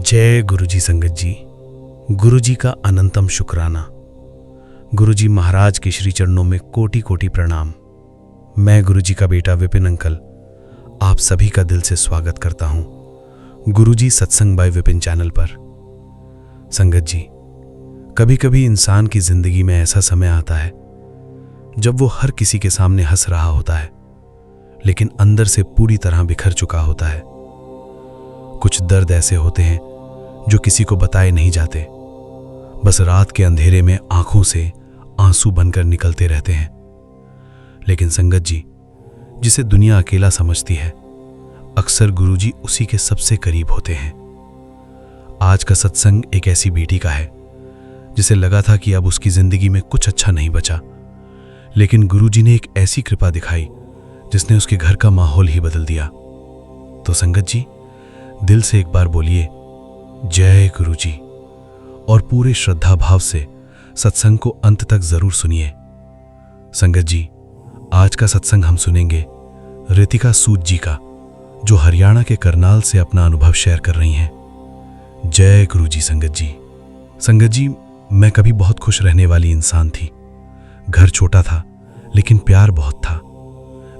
जय गुरुजी संगत जी। गुरुजी का अनंतम शुक्राना। गुरुजी महाराज के श्री चरणों में कोटि कोटि प्रणाम। मैं गुरुजी का बेटा विपिन अंकल आप सभी का दिल से स्वागत करता हूं गुरुजी सत्संग बाय विपिन चैनल पर। संगत जी, कभी कभी इंसान की जिंदगी में ऐसा समय आता है जब वो हर किसी के सामने हंस रहा होता है, लेकिन अंदर से पूरी तरह बिखर चुका होता है। कुछ दर्द ऐसे होते हैं जो किसी को बताए नहीं जाते, बस रात के अंधेरे में आंखों से आंसू बनकर निकलते रहते हैं। लेकिन संगत जी, जिसे दुनिया अकेला समझती है, अक्सर गुरुजी उसी के सबसे करीब होते हैं। आज का सत्संग एक ऐसी बेटी का है जिसे लगा था कि अब उसकी जिंदगी में कुछ अच्छा नहीं बचा, लेकिन गुरुजी ने एक ऐसी कृपा दिखाई जिसने उसके घर का माहौल ही बदल दिया। तो संगत जी, दिल से एक बार बोलिए जय गुरुजी और पूरे श्रद्धा भाव से सत्संग को अंत तक जरूर सुनिए। संगत जी, आज का सत्संग हम सुनेंगे रितिका सूद जी का, जो हरियाणा के करनाल से अपना अनुभव शेयर कर रही हैं। जय गुरुजी संगत जी। संगत जी, मैं कभी बहुत खुश रहने वाली इंसान थी। घर छोटा था लेकिन प्यार बहुत था।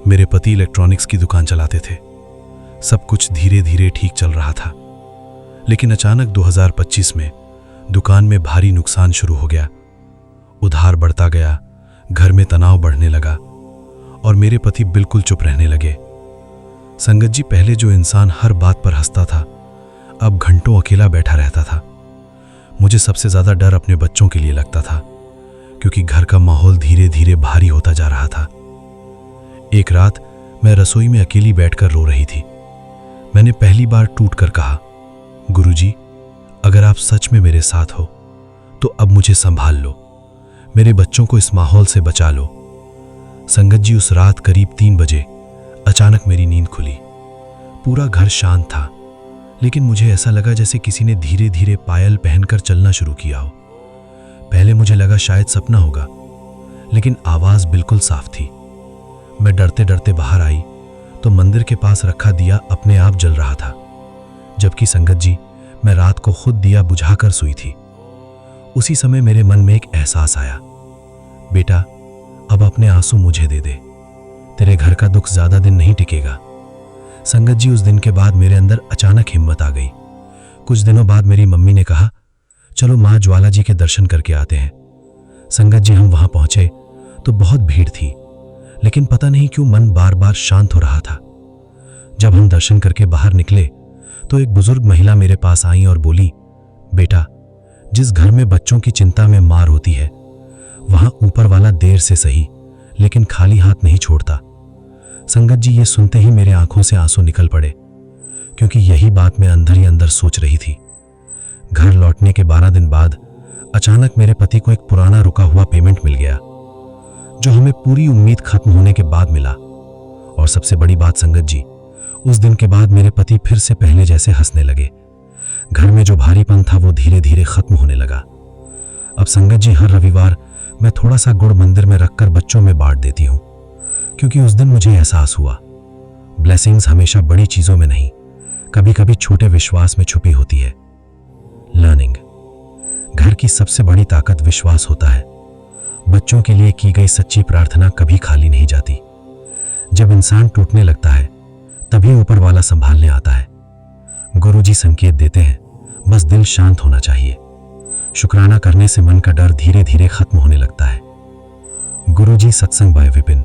मेरे पति इलेक्ट्रॉनिक्स की दुकान चलाते थे। सब कुछ धीरे धीरे ठीक चल रहा था, लेकिन अचानक 2025 में दुकान में भारी नुकसान शुरू हो गया। उधार बढ़ता गया, घर में तनाव बढ़ने लगा और मेरे पति बिल्कुल चुप रहने लगे। संगत जी, पहले जो इंसान हर बात पर हंसता था, अब घंटों अकेला बैठा रहता था। मुझे सबसे ज्यादा डर अपने बच्चों के लिए लगता था, क्योंकि घर का माहौल धीरे धीरे भारी होता जा रहा था। एक रात मैं रसोई में अकेली बैठकर रो रही थी। मैंने पहली बार टूट कर कहा, गुरुजी, अगर आप सच में मेरे साथ हो तो अब मुझे संभाल लो, मेरे बच्चों को इस माहौल से बचा लो। संगत जी, उस रात करीब 3 बजे अचानक मेरी नींद खुली। पूरा घर शांत था, लेकिन मुझे ऐसा लगा जैसे किसी ने धीरे धीरे पायल पहनकर चलना शुरू किया हो। पहले मुझे लगा शायद सपना होगा, लेकिन आवाज बिल्कुल साफ थी। मैं डरते डरते बाहर आई तो मंदिर के पास रखा दिया अपने आप जल रहा था, जबकि संगत जी, मैं रात को खुद दिया बुझाकर सोई थी। उसी समय मेरे मन में एक एहसास आया, बेटा, अब अपने आंसू मुझे दे दे, तेरे घर का दुख ज्यादा दिन नहीं टिकेगा। संगत जी, उस दिन के बाद मेरे अंदर अचानक हिम्मत आ गई। कुछ दिनों बाद मेरी मम्मी ने कहा, चलो माँ ज्वाला जी के दर्शन करके आते हैं। संगत जी, हम वहां पहुंचे तो बहुत भीड़ थी, लेकिन पता नहीं क्यों मन बार बार शांत हो रहा था। जब हम दर्शन करके बाहर निकले तो एक बुजुर्ग महिला मेरे पास आई और बोली, बेटा, जिस घर में बच्चों की चिंता में मार होती है, वहां ऊपर वाला देर से सही लेकिन खाली हाथ नहीं छोड़ता। संगत जी, ये सुनते ही मेरे आंखों से आंसू निकल पड़े, क्योंकि यही बात मैं अंदर ही अंदर सोच रही थी। घर लौटने के 12 दिन बाद अचानक मेरे पति को एक पुराना रुका हुआ पेमेंट मिल गया, जो हमें पूरी उम्मीद खत्म होने के बाद मिला। और सबसे बड़ी बात संगत जी, उस दिन के बाद मेरे पति फिर से पहले जैसे हंसने लगे। घर में जो भारीपन था वो धीरे धीरे खत्म होने लगा। अब संगत जी, हर रविवार मैं थोड़ा सा गुड़ मंदिर में रखकर बच्चों में बांट देती हूँ, क्योंकि उस दिन मुझे एहसास हुआ, ब्लेसिंग्स हमेशा बड़ी चीजों में नहीं, कभी कभी छोटे विश्वास में छुपी होती है। लर्निंग, घर की सबसे बड़ी ताकत विश्वास होता है। बच्चों के लिए की गई सच्ची प्रार्थना कभी खाली नहीं जाती। जब इंसान टूटने लगता है, तभी ऊपर वाला संभालने आता है। गुरुजी संकेत देते हैं, बस दिल शांत होना चाहिए। शुक्राना करने से मन का डर धीरे धीरे खत्म होने लगता है। गुरुजी सत्संग बाय विपिन।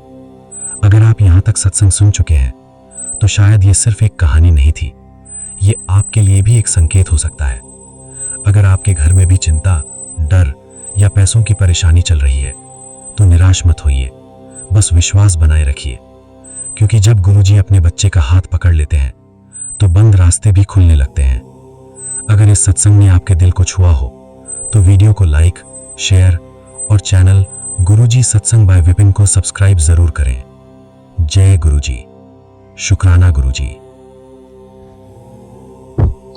अगर आप यहां तक सत्संग सुन चुके हैं तो शायद ये सिर्फ एक कहानी नहीं थी, ये आपके लिए भी एक संकेत हो सकता है। अगर आपके घर में भी चिंता, डर या पैसों की परेशानी चल रही है तो निराश मत होइए, बस विश्वास बनाए रखिए, क्योंकि जब गुरुजी अपने बच्चे का हाथ पकड़ लेते हैं तो बंद रास्ते भी खुलने लगते हैं। अगर इस सत्संग ने आपके दिल को छुआ हो तो वीडियो को लाइक, शेयर और चैनल गुरुजी सत्संग बाय विपिन को सब्सक्राइब जरूर करें। जय गुरुजी। शुक्राना गुरुजी।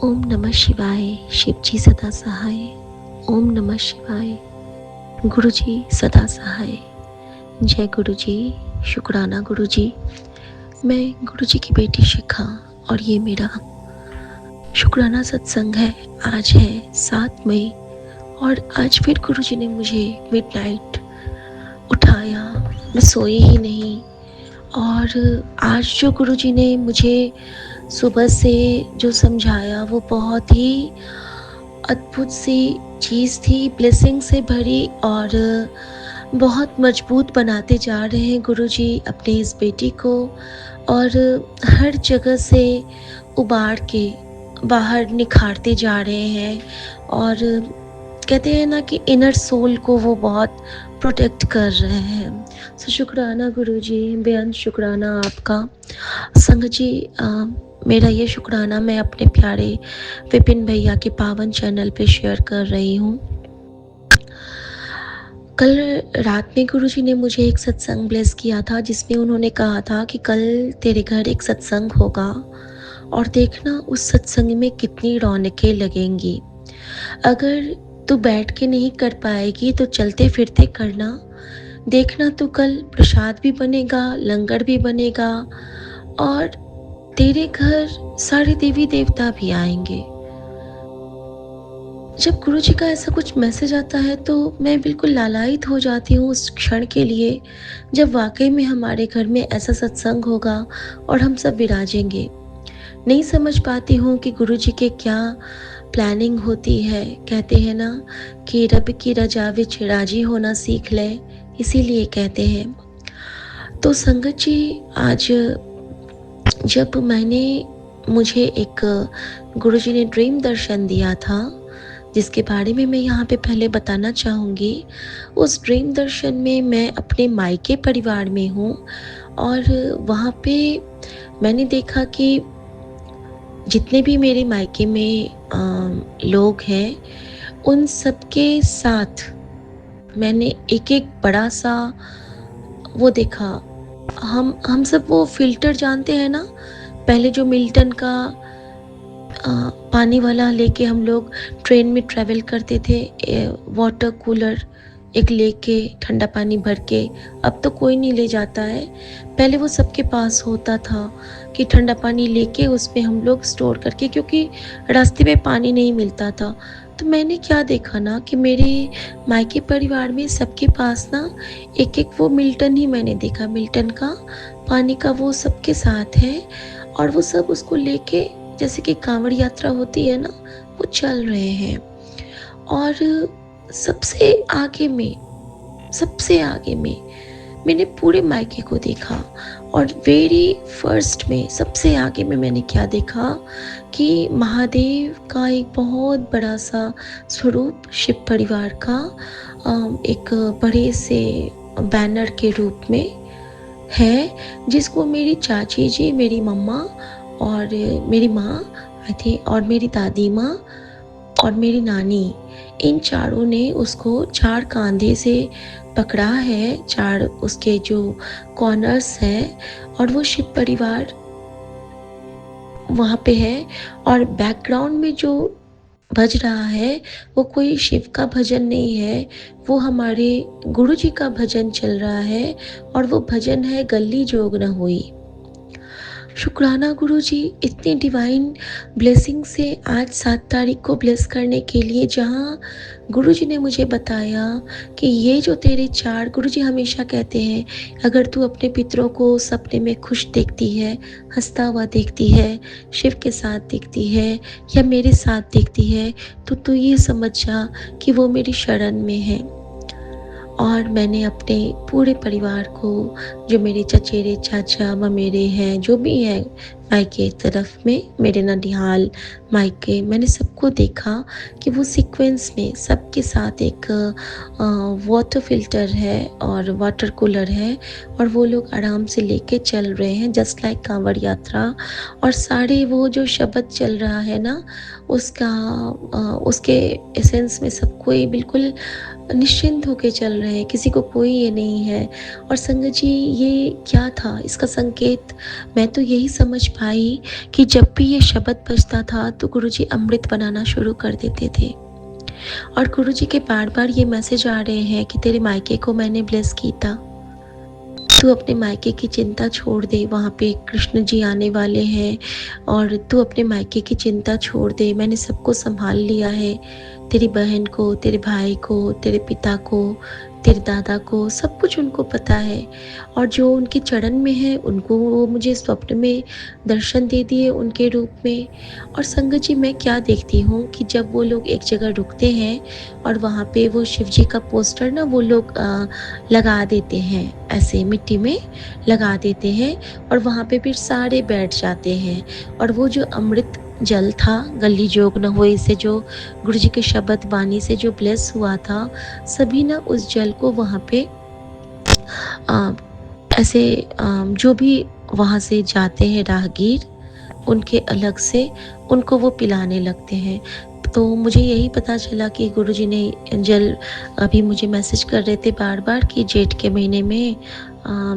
ओम नमः शिवाय। शिवजी सदा सहाय। ओम नमः शिवाय। गुरुजी सदा सहाय। जय गुरुजी। शुक्राना गुरुजी। मैं गुरुजी की बेटी शिखा और ये मेरा शुक्राना सत्संग है। आज है 7 मई और आज फिर गुरुजी ने मुझे मिडनाइट उठाया। मैं सोई ही नहीं और आज जो गुरुजी ने मुझे सुबह से जो समझाया वो बहुत ही अद्भुत सी चीज़ थी, ब्लेसिंग से भरी और बहुत मजबूत बनाते जा रहे हैं गुरुजी अपने इस बेटी को और हर जगह से उबार के बाहर निखारते जा रहे हैं और कहते हैं ना कि इनर सोल को वो बहुत प्रोटेक्ट कर रहे हैं। सो शुक्राना गुरुजी, बेअंत शुक्राना आपका। संगत जी, मेरा ये शुक्राना मैं अपने प्यारे विपिन भैया के पावन चैनल पे शेयर कर रही हूँ। कल रात में गुरुजी ने मुझे एक सत्संग ब्लेस किया था जिसमें उन्होंने कहा था कि कल तेरे घर एक सत्संग होगा और देखना उस सत्संग में कितनी रौनकें लगेंगी। अगर तू बैठ के नहीं कर पाएगी तो चलते फिरते करना। देखना तो कल प्रसाद भी बनेगा, लंगर भी बनेगा और तेरे घर सारे देवी देवता भी आएंगे। जब गुरुजी का ऐसा कुछ मैसेज आता है तो मैं बिल्कुल लालायित हो जाती हूँ उस क्षण के लिए जब वाकई में हमारे घर में ऐसा सत्संग होगा और हम सब विराजेंगे। नहीं समझ पाती हूँ कि गुरुजी के क्या प्लानिंग होती है। कहते हैं ना कि रब की रजा विच राजी होना सीख ले, इसीलिए कहते हैं। तो संगत जी, आज जब मुझे एक गुरुजी ने ड्रीम दर्शन दिया था जिसके बारे में मैं यहाँ पे पहले बताना चाहूँगी। उस ड्रीम दर्शन में मैं अपने मायके परिवार में हूँ और वहाँ पे मैंने देखा कि जितने भी मेरे मायके में लोग हैं उन सबके साथ मैंने एक एक बड़ा सा वो देखा। हम सब वो फिल्टर जानते हैं ना, पहले जो मिल्टन का पानी वाला लेके हम लोग ट्रेन में ट्रैवल करते थे, वाटर कूलर एक लेके ठंडा पानी भर के। अब तो कोई नहीं ले जाता है, पहले वो सबके पास होता था कि ठंडा पानी लेके उसमें हम लोग स्टोर करके, क्योंकि रास्ते में पानी नहीं मिलता था। तो मैंने क्या देखा ना कि मेरे मायके परिवार में सबके पास ना एक एक वो मिल्टन ही मैंने देखा, मिल्टन का पानी का वो सबके साथ है और वो सब उसको लेके जैसे कि कांवड़ यात्रा होती है ना, वो चल रहे हैं। और सबसे आगे में मैंने पूरे मायके को देखा और वेरी फर्स्ट में सबसे आगे में मैंने क्या देखा कि महादेव का एक बहुत बड़ा सा स्वरूप शिव परिवार का एक बड़े से बैनर के रूप में है, जिसको मेरी चाची जी, मेरी मम्मा और मेरी माँ आई थी और मेरी दादी माँ और मेरी नानी, इन चारों ने उसको 4 कांधे से पकड़ा है, 4 उसके जो कॉर्नर्स हैं और वो शिव परिवार वहाँ पे है। और बैकग्राउंड में जो बज रहा है वो कोई शिव का भजन नहीं है, वो हमारे गुरुजी का भजन चल रहा है और वो भजन है गली जोग न हुई। शुक्राना गुरुजी, इतनी डिवाइन ब्लेसिंग से आज 7 तारीख को ब्लेस करने के लिए, जहाँ गुरुजी ने मुझे बताया कि ये जो तेरे 4, गुरुजी हमेशा कहते हैं अगर तू अपने पितरों को सपने में खुश देखती है, हंसता हुआ देखती है, शिव के साथ देखती है या मेरे साथ देखती है, तो तू ये समझ जा कि वो मेरी शरण में है। और मैंने अपने पूरे परिवार को, जो मेरे चचेरे चाचा ममेरे हैं, जो भी हैं मायके तरफ में, मेरे ननिहाल मायके, मैंने सबको देखा कि वो सीक्वेंस में सबके साथ एक वाटर फिल्टर है और वाटर कूलर है और वो लोग आराम से लेके चल रहे हैं जस्ट लाइक कांवड़ यात्रा। और सारे वो जो शब्द चल रहा है ना, उसके एसेंस में सब कोई बिल्कुल निश्चिंत होके चल रहे हैं, किसी को कोई ये नहीं है। और संगत जी, ये क्या था, इसका संकेत मैं तो यही समझ पाई कि जब भी ये शब्द बजता था तो गुरुजी अमृत बनाना शुरू कर देते थे। और गुरुजी के बार बार ये मैसेज आ रहे हैं कि तेरे मायके को मैंने ब्लेस की था, तू अपने मायके की चिंता छोड़ दे, वहाँ पे कृष्ण जी आने वाले हैं और तू अपने मायके की चिंता छोड़ दे, मैंने सबको सँभाल लिया है। तेरी बहन को, तेरे भाई को, तेरे पिता को, तेरे दादा को, सब कुछ उनको पता है और जो उनके चरण में है, उनको वो मुझे स्वप्न में दर्शन दे दिए उनके रूप में। और संगत जी, मैं क्या देखती हूँ कि जब वो लोग एक जगह रुकते हैं और वहाँ पे वो शिव जी का पोस्टर ना वो लोग लगा देते हैं, ऐसे मिट्टी में लगा देते हैं और वहाँ पे फिर सारे बैठ जाते हैं और वो जो अमृत जल था, गली जोग न होए से जो गुरु जी के शब्द वाणी से जो ब्लेस हुआ था, सभी ना उस जल को वहाँ पे अ, ऐसे जो भी वहाँ से जाते हैं राहगीर, उनके अलग से उनको वो पिलाने लगते हैं। तो मुझे यही पता चला कि गुरुजी ने जल, अभी मुझे मैसेज कर रहे थे बार-बार कि जेठ के महीने में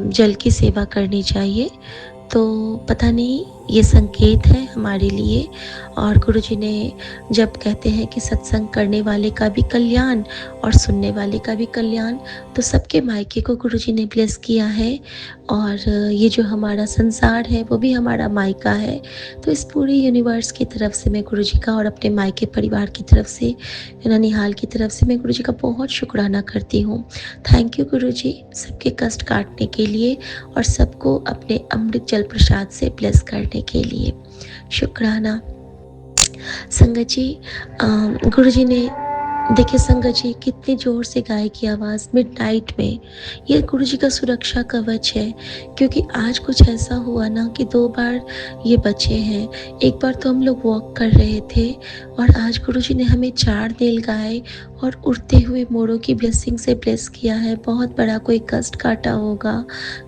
जल की सेवा करनी चाहिए। तो पता नहीं ये संकेत है हमारे लिए। और गुरुजी ने जब कहते हैं कि सत्संग करने वाले का भी कल्याण और सुनने वाले का भी कल्याण, तो सबके मायके को गुरुजी ने ब्लेस किया है और ये जो हमारा संसार है वो भी हमारा मायका है। तो इस पूरे यूनिवर्स की तरफ से मैं गुरुजी का और अपने मायके परिवार की तरफ से, ननिहाल की तरफ से मैं गुरुजी का बहुत शुक्राना करती हूँ। थैंक यू गुरुजी, सबके कष्ट काटने के लिए और सबको अपने अमृत जल प्रसाद से ब्लेस करने के लिए। शुक्राना। संगत जी, गुरुजी ने, देखिए संगत जी, कितनी ज़ोर से गाय की आवाज़ मिडनाइट में, ये गुरुजी का सुरक्षा कवच है। क्योंकि आज कुछ ऐसा हुआ ना कि 2 बार ये बचे हैं। एक बार तो हम लोग वॉक कर रहे थे और आज गुरुजी ने हमें 4 नीलगाय और उड़ते हुए मोरों की ब्लेसिंग से ब्लेस किया है। बहुत बड़ा कोई कष्ट काटा होगा,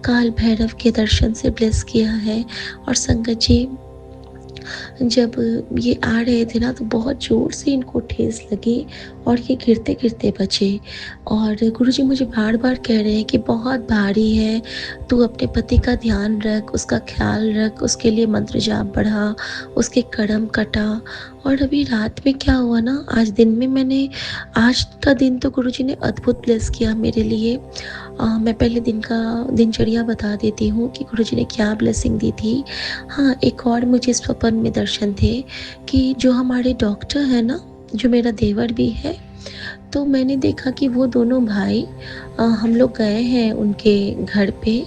काल भैरव के दर्शन से ब्लेस किया है। और संगत जी, जब ये आ रहे थे ना तो बहुत ज़ोर से इनको ठेस लगी और ये गिरते-गिरते बचे। और गुरुजी मुझे बार-बार कह रहे हैं कि बहुत भारी है, तू अपने पति का ध्यान रख, उसका ख़्याल रख, उसके लिए मंत्र जाप बढ़ा, उसके कर्म कटा। और अभी रात में क्या हुआ ना, आज दिन में मैंने, आज का दिन तो गुरुजी ने अद्भुत ब्लेस किया मेरे लिए। मैं पहले दिन का दिनचर्या बता देती हूँ कि गुरुजी ने क्या ब्लेसिंग दी थी। हाँ, एक और मुझे स्वप्न में दर्शन थे कि जो हमारे डॉक्टर हैं ना, जो मेरा देवर भी है, तो मैंने देखा कि वो दोनों भाई, हम लोग गए हैं उनके घर पे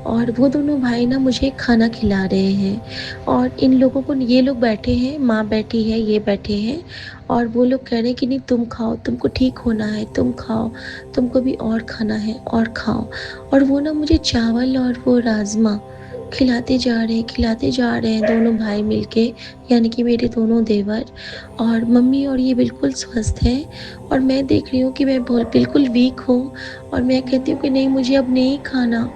और वो दोनों भाई ना मुझे खाना खिला रहे हैं और इन लोगों को, ये लोग बैठे हैं, माँ बैठी है, ये बैठे हैं और वो लोग कह रहे हैं कि नहीं तुम खाओ, तुमको ठीक होना है, तुम खाओ, तुमको भी और खाना है और खाओ। और वो ना मुझे चावल और वो राजमा खिलाते जा रहे हैं दोनों भाई मिलके, यानी कि मेरे दोनों देवर और मम्मी, और ये बिल्कुल स्वस्थ हैं। और मैं देख रही हूँ कि मैं बिल्कुल वीक हूँ और मैं कहती हूँ कि नहीं, मुझे अब नहीं खाना,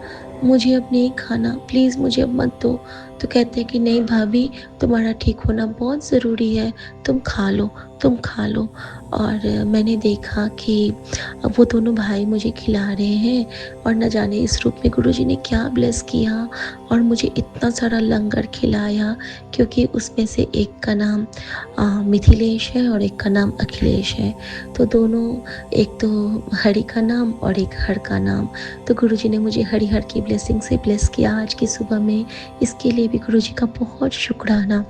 मुझे अब नहीं खाना, प्लीज़ मुझे अब मत दो। तो कहते हैं कि नहीं भाभी, तुम्हारा ठीक होना बहुत ज़रूरी है, तुम खा लो, तुम खा लो। और मैंने देखा कि अब वो दोनों भाई मुझे खिला रहे हैं और न जाने इस रूप में गुरुजी ने क्या ब्लेस किया और मुझे इतना सारा लंगर खिलाया। क्योंकि उसमें से एक का नाम मिथिलेश है और एक का नाम अखिलेश है, तो दोनों, एक तो हरि का नाम और एक हर का नाम। तो गुरुजी ने मुझे हरिहर की ब्लेसिंग से ब्लेस किया आज की सुबह में, इसके लिए भी गुरुजी का बहुत शुक्राना।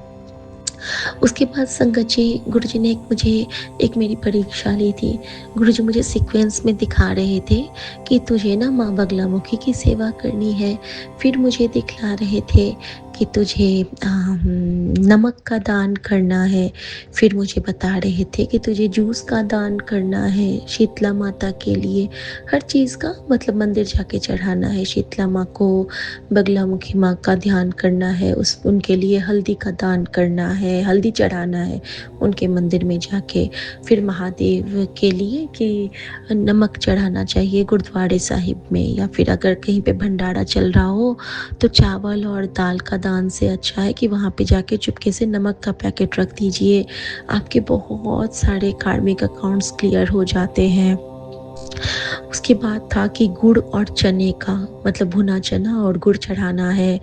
उसके बाद संगत जी, गुरुजी ने मुझे एक मेरी परीक्षा ली थी। गुरुजी मुझे सीक्वेंस में दिखा रहे थे कि तुझे ना माँ बगलामुखी की सेवा करनी है। फिर मुझे दिखला रहे थे कि तुझे नमक का दान करना है। फिर मुझे बता रहे थे कि तुझे जूस का दान करना है शीतला माता के लिए। हर चीज़ का मतलब मंदिर जाके चढ़ाना है शीतला माँ को, बगलामुखी माँ का ध्यान करना है, उस उनके लिए हल्दी का दान करना है, हल्दी चढ़ाना है उनके मंदिर में जाके। फिर महादेव के लिए कि नमक चढ़ाना चाहिए गुरुद्वारे साहिब में, या फिर अगर कहीं पे भंडारा चल रहा हो तो चावल और दाल का दान से अच्छा है कि वहाँ पे जाके चुपके से नमक का पैकेट रख दीजिए, आपके बहुत सारे कार्मिक अकाउंट्स क्लियर हो जाते हैं। उसके बाद था कि गुड़ और चने का, मतलब भुना चना और गुड़ चढ़ाना है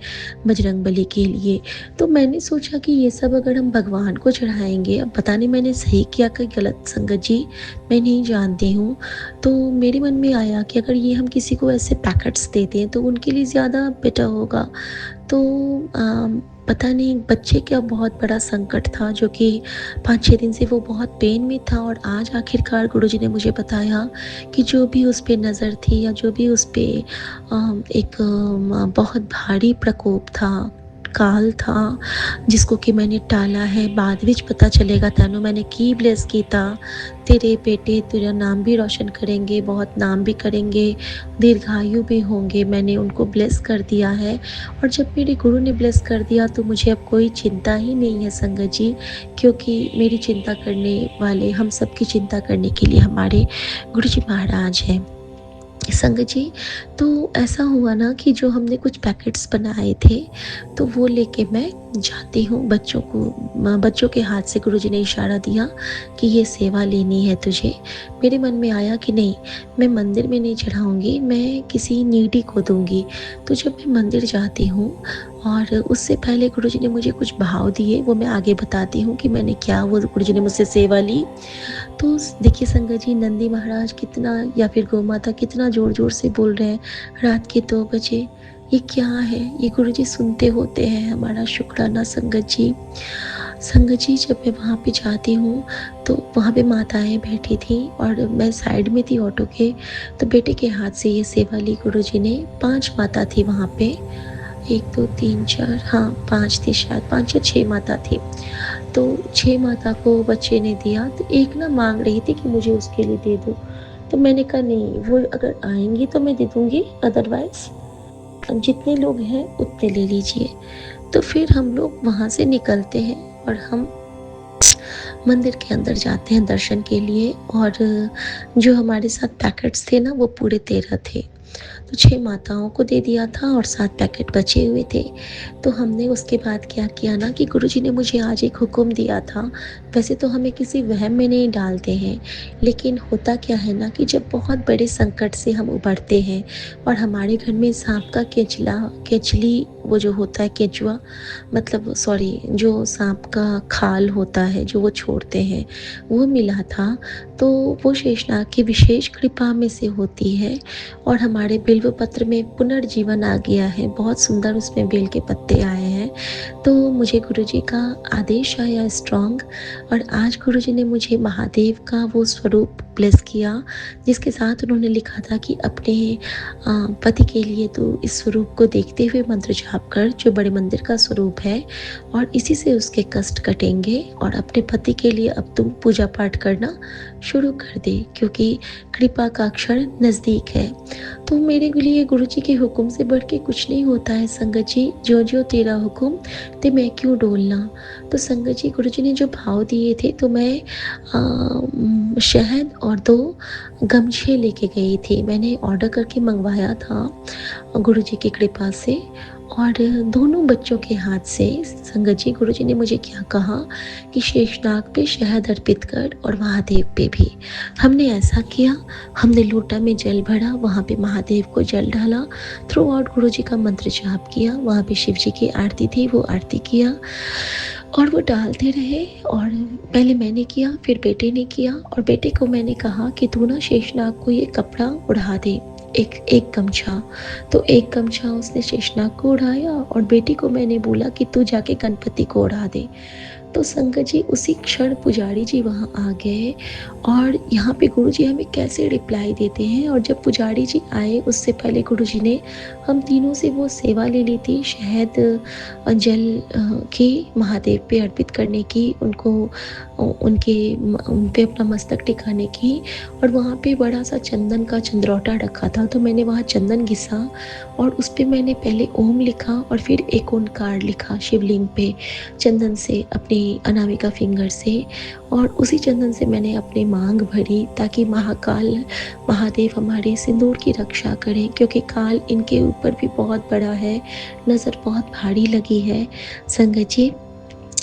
बजरंगबली के लिए। तो मैंने सोचा कि ये सब अगर हम भगवान को चढ़ाएँगे, अब पता नहीं मैंने सही किया कि गलत संगत जी, मैं नहीं जानती हूँ। तो मेरे मन में आया कि अगर ये हम किसी को ऐसे पैकेट्स दे दें तो उनके लिए ज़्यादा बेटर होगा। तो पता नहीं बच्चे का बहुत बड़ा संकट था, जो कि 5-6 दिन से वो बहुत पेन में था, और आज आखिरकार गुरुजी ने मुझे बताया कि जो भी उस पे नज़र थी, या जो भी उस पे एक बहुत भारी प्रकोप था, काल था, जिसको कि मैंने टाला है, बाद विच पता चलेगा तैनू मैंने की ब्लेस कीता, तेरे बेटे तेरा नाम भी रोशन करेंगे, बहुत नाम भी करेंगे, दीर्घायु भी होंगे, मैंने उनको ब्लेस कर दिया है। और जब मेरे गुरु ने ब्लेस कर दिया तो मुझे अब कोई चिंता ही नहीं है संगत जी, क्योंकि मेरी चिंता करने वाले, हम सबकी चिंता करने के लिए हमारे गुरुजी महाराज हैं। संगत जी, तो ऐसा हुआ ना कि जो हमने कुछ पैकेट्स बनाए थे, तो वो लेके मैं जाती हूँ बच्चों को, बच्चों के हाथ से गुरुजी ने इशारा दिया कि ये सेवा लेनी है तुझे। मेरे मन में आया कि नहीं, मैं मंदिर में नहीं चढ़ाऊँगी, मैं किसी नीडी को दूँगी। तो जब मैं मंदिर जाती हूँ, और उससे पहले गुरुजी ने मुझे कुछ भाव दिए, वो मैं आगे बताती हूँ कि मैंने क्या वो गुरुजी ने मुझसे सेवा ली। तो देखिए संगत जी, नंदी महाराज कितना, या फिर गौ माता कितना ज़ोर ज़ोर से बोल रहे हैं रात के 2 बजे। ये क्या है? ये गुरुजी सुनते होते हैं हमारा शुक्राना संगत जी। संगत जी, जब मैं वहाँ पे जाती हूँ तो वहाँ पे माताएँ बैठी थीं और मैं साइड में थी ऑटो के, तो बेटे के हाथ से ये सेवा ली गुरुजी ने। 5 माता थी वहाँ पे, 1, 2, 3, 4, हाँ 5 थी शायद, 5 या 6 माता थी। तो 6 माता को बच्चे ने दिया, तो एक ना माँग रही थी कि मुझे उसके लिए दे दो। तो मैंने कहा नहीं, वो अगर आएँगी तो मैं दे दूँगी, अदरवाइज़ जितने लोग हैं उतने ले लीजिए। तो फिर हम लोग वहाँ से निकलते हैं और हम मंदिर के अंदर जाते हैं दर्शन के लिए, और जो हमारे साथ पैकेट्स थे ना, वो पूरे 13 थे। तो 6 माताओं को दे दिया था और 7 पैकेट बचे हुए थे। तो हमने उसके बाद क्या किया ना कि गुरुजी ने मुझे आज एक हुक्म दिया था। वैसे तो हमें किसी वहम में नहीं डालते हैं, लेकिन होता क्या है ना कि जब बहुत बड़े संकट से हम उभरते हैं और हमारे घर में साँप का केचली, वो जो होता है केंचुआ, मतलब सॉरी, जो साँप का खाल होता है जो वो छोड़ते हैं, वो मिला था। तो वो शेषनाग की विशेष कृपा में से होती है, और हमारे बिल्व पत्र में पुनर्जीवन आ गया है, बहुत सुंदर उसमें बेल के पत्ते आए हैं। तो मुझे गुरुजी का आदेश आया स्ट्रॉन्ग, और आज गुरुजी ने मुझे महादेव का वो स्वरूप ब्लेस किया, जिसके साथ उन्होंने लिखा था कि अपने पति के लिए तो इस स्वरूप को देखते हुए मंत्र जाप कर, जो बड़े मंदिर का स्वरूप है, और इसी से उसके कष्ट कटेंगे, और अपने पति के लिए अब तुम पूजा पाठ करना शुरू कर दे, क्योंकि कृपा का क्षण नज़दीक है। तो मेरे लिए गुरुजी के हुक्म से बढ़ के कुछ नहीं होता है संगत जी। जो जो तेरा हुक्म, ते मैं क्यों डोलना। तो संगत जी, गुरुजी ने जो भाव दिए थे, तो मैं शहद और 2 गमछे लेके गई थी। मैंने ऑर्डर करके मंगवाया था गुरुजी की कृपा से, और दोनों बच्चों के हाथ से संगत जी, गुरुजी ने मुझे क्या कहा कि शेषनाग पे शहद अर्पित कर, और महादेव पे भी। हमने ऐसा किया, हमने लोटा में जल भरा, वहाँ पे महादेव को जल डाला, थ्रू आउट गुरुजी का मंत्र जाप किया, वहाँ पे शिव जी की आरती थी, वो आरती किया, और वो डालते रहे। और पहले मैंने किया, फिर बेटे ने किया, और बेटे को मैंने कहा कि तू ना शेषनाग को ये कपड़ा उड़ा दे, एक गमछा। तो एक गमछा उसने शेषनाग को उड़ाया, और बेटी को मैंने बोला कि तू जाके गणपति को उड़ा दे। तो संगत जी, उसी क्षण पुजारी जी वहाँ आ गए, और यहाँ पे गुरुजी हमें कैसे रिप्लाई देते हैं। और जब पुजारी जी आए, उससे पहले गुरुजी ने हम तीनों से वो सेवा ले ली थी, शहद जल की महादेव पे अर्पित करने की, उनको उन पे अपना मस्तक टिकाने की, और वहाँ पे बड़ा सा चंदन का चंद्रौटा रखा था, तो मैंने वहाँ चंदन घिसा, और उस पे मैंने पहले ओम लिखा, और फिर एक ओंकार लिखा शिवलिंग पे चंदन से, अपनी अनामिका फिंगर से, और उसी चंदन से मैंने अपनी मांग भरी, ताकि महाकाल महादेव हमारे सिंदूर की रक्षा करें, क्योंकि काल इनके ऊपर भी बहुत बड़ा है, नज़र बहुत भारी लगी है संगत जी।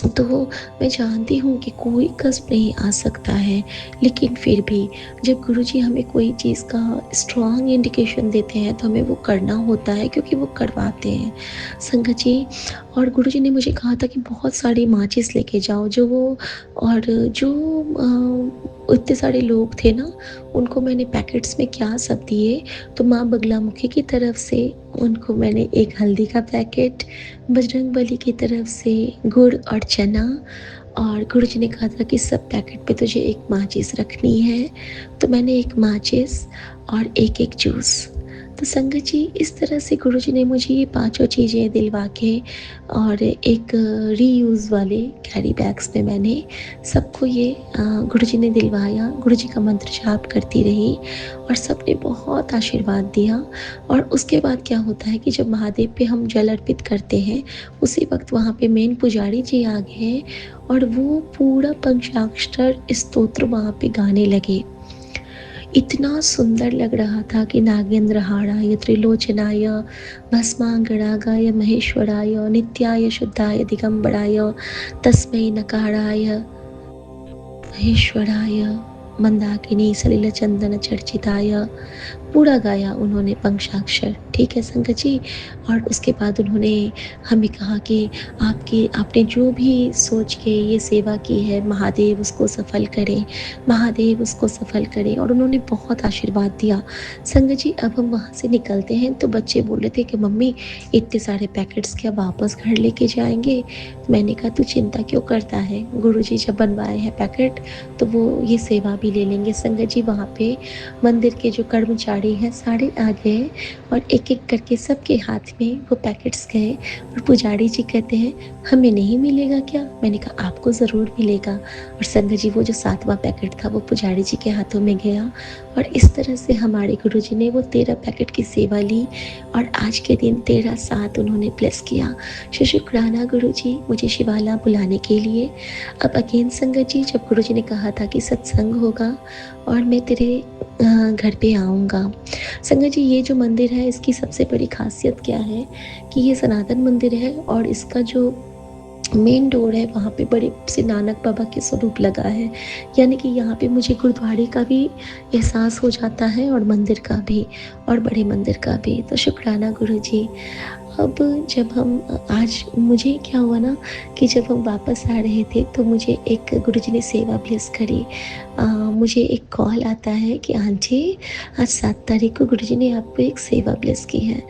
तो मैं जानती हूँ कि कोई कष्ट नहीं आ सकता है, लेकिन फिर भी जब गुरुजी हमें कोई चीज़ का स्ट्रॉन्ग इंडिकेशन देते हैं, तो हमें वो करना होता है क्योंकि वो करवाते हैं। संगत जी, और गुरुजी ने मुझे कहा था कि बहुत सारी माचिस लेके जाओ, जो वो और जो इतने सारे लोग थे ना, उनको मैंने पैकेट्स में क्या सब दिए, तो माँ बगलामुखी की तरफ से उनको मैंने एक हल्दी का पैकेट, बजरंगबली की तरफ से गुड़ और चना, और गुरुजी ने कहा था कि सब पैकेट पे तुझे एक माचिस रखनी है, तो मैंने एक माचिस और एक-एक जूस। तो संगत जी, इस तरह से गुरुजी ने मुझे ये पाँचों चीज़ें दिलवा के और एक रीयूज़ वाले कैरी बैग्स में मैंने सबको ये गुरुजी ने दिलवाया। गुरुजी का मंत्र जाप करती रही और सबने बहुत आशीर्वाद दिया। और उसके बाद क्या होता है कि जब महादेव पे हम जल अर्पित करते हैं, उसी वक़्त वहाँ पे मेन पुजारी जी आ गए और वो पूरा पंचाक्षर स्तोत्र वहाँ पे गाने लगे। इतना सुंदर लग रहा था कि नागेंद्रहाराय त्रिलोचनाय भस्मांगरागाय महेश्वराय नित्याय शुद्धाय दिगंबराय तस्मै नकाराय महेश्वराय मंदाकिनी सलिल चंदन चर्चिताय, पूरा गाया उन्होंने पंचाक्षर। ठीक है संगत जी। और उसके बाद उन्होंने हमें कहा कि आपने जो भी सोच के ये सेवा की है, महादेव उसको सफल करें, महादेव उसको सफल करें, और उन्होंने बहुत आशीर्वाद दिया। संगत जी, अब हम वहाँ से निकलते हैं तो बच्चे बोल रहे थे कि मम्मी इतने सारे पैकेट्स क्या वापस घर लेके जाएंगे। मैंने कहा तू चिंता क्यों करता है, गुरुजी जब बनवाए हैं पैकेट तो वो ये सेवा भी ले लेंगे। संगत जी, वहाँ पे मंदिर के जो कर्मचारी हैं सारे आ गए और एक-एक करके सबके हाथ में वो पैकेट्स गए और पुजारी जी कहते हैं हमें नहीं मिलेगा क्या? मैंने कहा आपको ज़रूर मिलेगा। और संगत जी, वो जो 7वां पैकेट था वो पुजारी जी के हाथों में गया और इस तरह से हमारे गुरुजी ने वो 13 पैकेट की सेवा ली और आज के दिन 13 साथ उन्होंने ब्लेस किया। शुक्राना गुरुजी मुझे शिवाला बुलाने के लिए। अब अगेन संगत जी, जब गुरुजी ने कहा था कि सत्संग होगा और मैं तेरे घर पे आऊँगा। संगत जी, ये जो मंदिर है इसकी सबसे बड़ी ख़ासियत क्या है कि ये सनातन मंदिर है और इसका जो मेन डोर है वहाँ पे बड़े से नानक बाबा के स्वरूप लगा है। यानी कि यहाँ पे मुझे गुरुद्वारे का भी एहसास हो जाता है और मंदिर का भी और बड़े मंदिर का भी। तो शुक्राना गुरुजी। अब जब हम आज मुझे क्या हुआ ना कि जब हम वापस आ रहे थे तो मुझे एक गुरुजी ने सेवा ब्लेस करी। मुझे एक कॉल आता है कि आंटी आज 7 तारीख को गुरुजी ने आपको एक सेवा ब्लेस की है।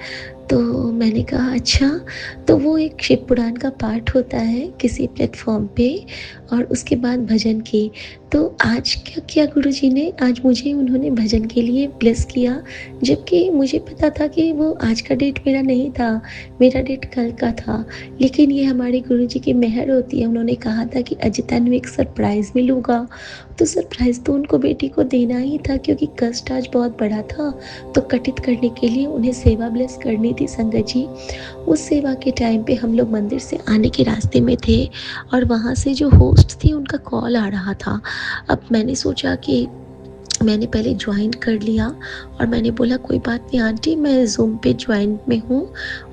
तो मैंने कहा अच्छा। तो वो एक शिव पुराण का पाठ होता है किसी प्लेटफॉर्म पे और उसके बाद भजन की। तो आज क्या किया गुरुजी ने, आज मुझे उन्होंने भजन के लिए ब्लेस किया, जबकि मुझे पता था कि वो आज का डेट मेरा नहीं था, मेरा डेट कल का था। लेकिन ये हमारे गुरुजी की मेहर होती है। उन्होंने कहा था कि अज तैनू एक सरप्राइज़ मिलूगा, तो सरप्राइज़ तो उनको बेटी को देना ही था क्योंकि कष्ट आज बहुत बड़ा था। तो कटित करने के लिए उन्हें सेवा ब्लेस करनी थी संगत जी। उस सेवा के टाइम पे हम लोग मंदिर से आने के रास्ते में थे और वहाँ से जो होस्ट थी उनका कॉल आ रहा था। अब मैंने सोचा कि मैंने पहले ज्वाइन कर लिया और मैंने बोला कोई बात नहीं आंटी, मैं ज़ूम पे ज्वाइन में हूँ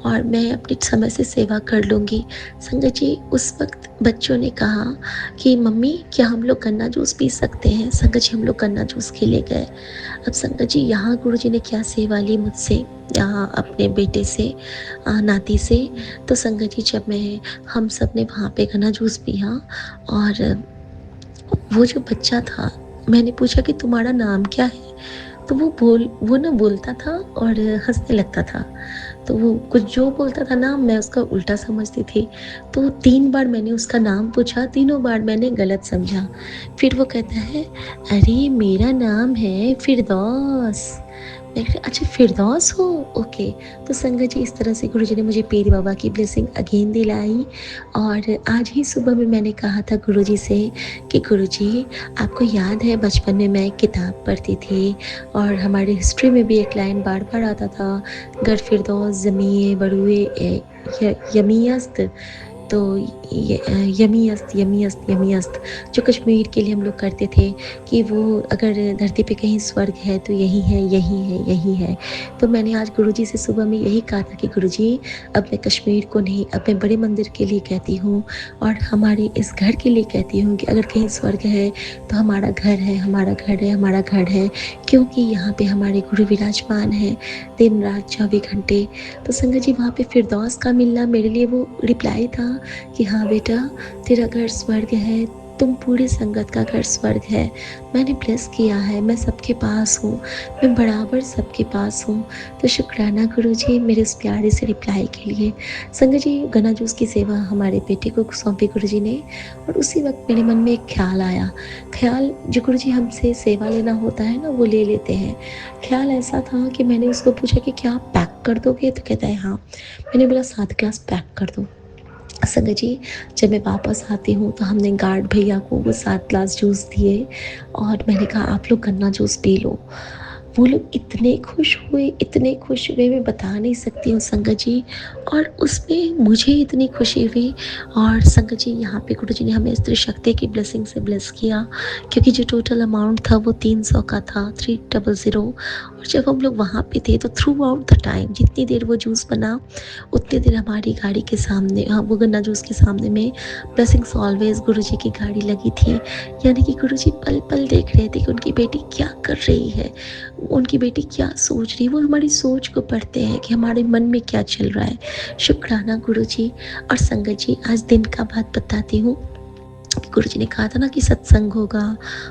और मैं अपने समय से सेवा कर लूँगी। संगत जी, उस वक्त बच्चों ने कहा कि मम्मी क्या हम लोग गन्ना जूस पी सकते हैं। संगत जी, हम लोग गन्ना जूस के लिए गए। अब संगत जी, यहाँ गुरुजी ने क्या सेवा ली मुझसे, यहाँ अपने बेटे से, नाती से। तो संगत जी, जब हम सब ने वहाँ पे गन्ना जूस पिया और वो जो बच्चा था, मैंने पूछा कि तुम्हारा नाम क्या है? तो वो ना बोलता था और हँसने लगता था। तो वो कुछ जो बोलता था ना, मैं उसका उल्टा समझती थी। तो 3 बार मैंने उसका नाम पूछा, तीनों बार मैंने गलत समझा। फिर वो कहता है, अरे मेरा नाम है फिरदौस। मैं कहा अच्छा फिरदौस हो, ओके। तो संगत जी, इस तरह से गुरुजी ने मुझे पीर बाबा की ब्लेसिंग अगेन दिलाई। और आज ही सुबह में मैंने कहा था गुरुजी से कि गुरुजी आपको याद है बचपन में मैं एक किताब पढ़ती थी और हमारे हिस्ट्री में भी एक लाइन बार बार आता था, गर फिरदौस ज़मीए बड़ुए यमीयस्त तो यमी अस्त यमी अस्त यमी अस्त जो कश्मीर के लिए हम लोग करते थे कि वो अगर धरती पे कहीं स्वर्ग है तो यही है, यही है, यही है। तो मैंने आज गुरुजी से सुबह में यही कहा था कि गुरुजी अब मैं कश्मीर को नहीं, अब मैं बड़े मंदिर के लिए कहती हूँ और हमारे इस घर के लिए कहती हूँ कि अगर कहीं स्वर्ग है तो हमारा घर है, हमारा घर है, हमारा घर है, क्योंकि यहाँ पे हमारे गुरु विराजमान हैं दिन रात 24 घंटे। तो संगत जी वहाँ पे फिरदौस का मिलना मेरे लिए वो रिप्लाई था कि हाँ बेटा, तेरा घर स्वर्ग है, तुम पूरी संगत का घर स्वर्ग है। मैंने ब्लेस किया है, मैं सबके पास हूँ, मैं बराबर सबके पास हूँ। तो शुक्राना गुरुजी मेरे इस प्यारे से रिप्लाई के लिए। संगत जी गन्ना जूस की सेवा हमारे बेटे को सौंपी गुरुजी ने और उसी वक्त मेरे मन में एक ख्याल आया। ख्याल जो गुरुजी हमसे सेवा लेना होता है ना वो ले लेते हैं। ख्याल ऐसा था कि मैंने उसको पूछा कि क्या आप पैक कर दोगे? तो कहता है हाँ। मैंने बोला 7 ग्लास पैक कर दो। संगत जी जब मैं वापस आती हूँ तो हमने गार्ड भैया को वो 7 ग्लास जूस दिए और मैंने कहा आप लोग गन्ना जूस पी लो। वो लोग इतने खुश हुए, इतने खुश हुए, मैं बता नहीं सकती हूँ संगत जी। और उसमें मुझे इतनी खुशी हुई। और संगत जी यहाँ पे गुरु जी ने हमें स्त्री शक्ति की ब्लेसिंग से ब्लेस किया, क्योंकि जो टोटल अमाउंट था वो 300 का था, 300। और जब हम लोग वहाँ पे थे तो थ्रू आउट द टाइम जितनी देर वो जूस बना उतनी देर हमारी गाड़ी के सामने, हाँ वो गन्ना जूस के सामने में ब्लेसिंग्स ऑलवेज गुरु जी की गाड़ी लगी थी। यानी कि गुरु जी पल पल देख रहे थे कि उनकी बेटी क्या कर रही है, उनकी बेटी क्या सोच रही है। वो हमारी सोच को पढ़ते हैं कि हमारे मन में क्या चल रहा है। शुक्राना गुरु जी। और संगत जी आज दिन का बात बताती हूँ कि गुरु जी ने कहा था ना कि सत्संग होगा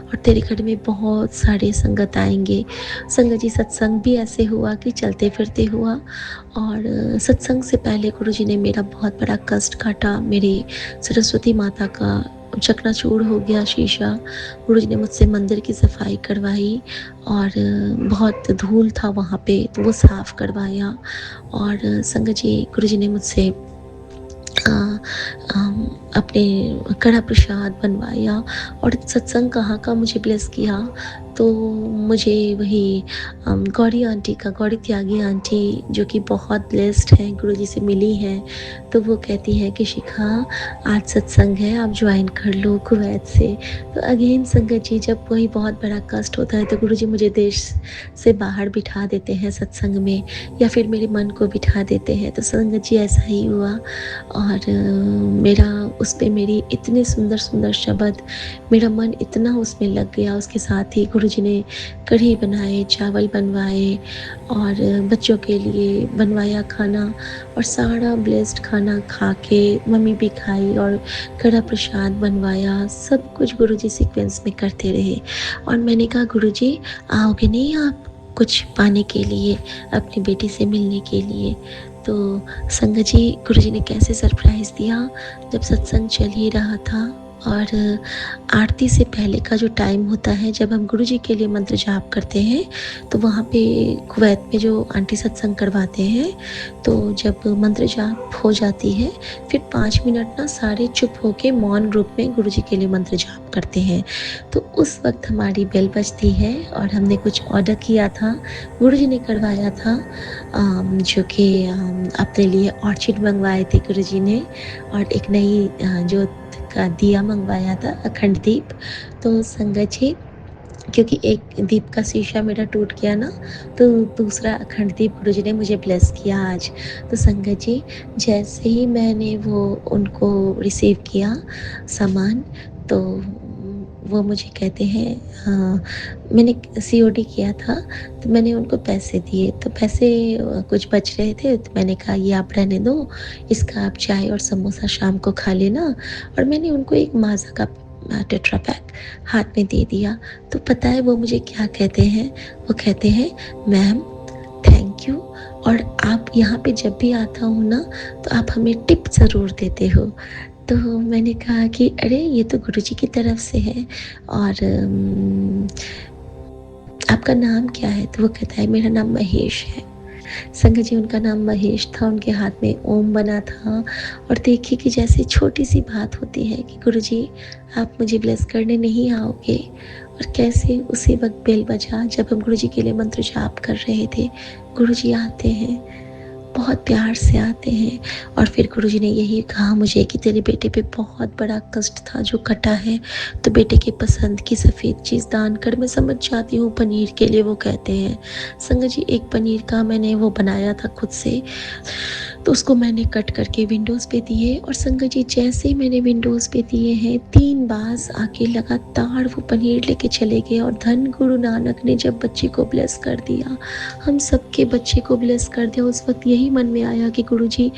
और तेरे घर में बहुत सारे संगत आएंगे। संगत जी सत्संग भी ऐसे हुआ कि चलते फिरते हुआ। और सत्संग से पहले गुरु जी ने मेरा बहुत बड़ा कष्ट काटा। मेरी सरस्वती माता का चकनाचूर हो गया शीशा। गुरु जी ने मुझसे मंदिर की सफाई करवाई और बहुत धूल था वहाँ पे तो वो साफ़ करवाया। और संगत जी गुरु जी ने मुझसे अपने कड़ा प्रसाद बनवाया। और सत्संग कहाँ का मुझे ब्लेस किया तो मुझे वही गौरी आंटी का, गौरी त्यागी आंटी जो कि बहुत ब्लेस्ड हैं, गुरुजी से मिली हैं। तो वो कहती हैं कि शिखा आज सत्संग है, आप ज्वाइन कर लो कुवैत से। तो अगेन संगत जी जब वही बहुत बड़ा कष्ट होता है तो गुरुजी मुझे देश से बाहर बिठा देते हैं सत्संग में, या फिर मेरे मन को बिठा देते हैं। तो संगत जी ऐसा ही हुआ। और मेरा उस पर मेरी इतने सुंदर सुंदर शब्द, मेरा मन इतना उसमें लग गया। उसके साथ ही गुरुजी ने कढ़ी बनाए, चावल बनवाए और बच्चों के लिए बनवाया खाना। और सारा ब्लेस्ड खाना खा के मम्मी भी खाई और कड़ा प्रसाद बनवाया। सब कुछ गुरुजी सीक्वेंस में करते रहे। और मैंने कहा गुरुजी आओगे नहीं आप कुछ पाने के लिए, अपनी बेटी से मिलने के लिए? तो संगत जी गुरुजी ने कैसे सरप्राइज़ दिया, जब सत्संग चल ही रहा था और आरती से पहले का जो टाइम होता है जब हम गुरुजी के लिए मंत्र जाप करते हैं, तो वहाँ पे कुवैत में जो आंटी सत्संग करवाते हैं, तो जब मंत्र जाप हो जाती है फिर 5 मिनट ना सारे चुप होके मौन रूप में गुरुजी के लिए मंत्र जाप करते हैं। तो उस वक्त हमारी बेल बजती है और हमने कुछ ऑर्डर किया था, गुरुजी ने करवाया था, जो कि अपने लिए ऑर्चिड मंगवाए थे गुरुजी ने और एक नई जो का दिया मंगवाया था, अखंड दीप। तो संगत जी क्योंकि एक दीप का शीशा मेरा टूट गया ना, तो दूसरा अखंड दीप गुरुजी ने मुझे ब्लेस किया आज। तो संगत जी जैसे ही मैंने वो उनको रिसीव किया सामान, तो वो मुझे कहते हैं मैंने COD किया था तो मैंने उनको पैसे दिए। तो पैसे कुछ बच रहे थे तो मैंने कहा ये आप रहने दो, इसका आप चाय और समोसा शाम को खा लेना। और मैंने उनको एक माज़ा का टेट्रा पैक हाथ में दे दिया। तो पता है वो मुझे क्या कहते हैं? वो कहते हैं मैम थैंक यू, और आप यहाँ पे जब भी आता हूँ ना तो आप हमें टिप ज़रूर देते हो। तो मैंने कहा कि अरे ये तो गुरुजी की तरफ से है। और आपका नाम क्या है? तो वो कहता है मेरा नाम महेश है। संगत जी उनका नाम महेश था, उनके हाथ में ओम बना था। और देखिए कि जैसे छोटी सी बात होती है कि गुरुजी आप मुझे ब्लेस करने नहीं आओगे, और कैसे उसी वक्त बेल बजा जब हम गुरुजी के लिए मंत्र जाप कर रहे थे, गुरुजी आते हैं बहुत प्यार से आते हैं। और फिर गुरुजी ने यही कहा मुझे कि तेरे बेटे पे बहुत बड़ा कष्ट था जो कटा है, तो बेटे की पसंद की सफ़ेद चीज़ दान कर। मैं समझ जाती हूँ पनीर के लिए वो कहते हैं। संगत जी, एक पनीर का मैंने वो बनाया था खुद से, तो उसको मैंने कट करके विंडोज़ पे दिए। और संगत जी, जैसे ही मैंने विंडोज़ पे दिए हैं, 3 बास आके लगातार वो पनीर लेके चले गए। और धन गुरु नानक ने जब बच्चे को ब्लेस कर दिया, हम सबके बच्चे को ब्लेस कर दिया, उस वक़्त यही मन में आया कि गुरुजी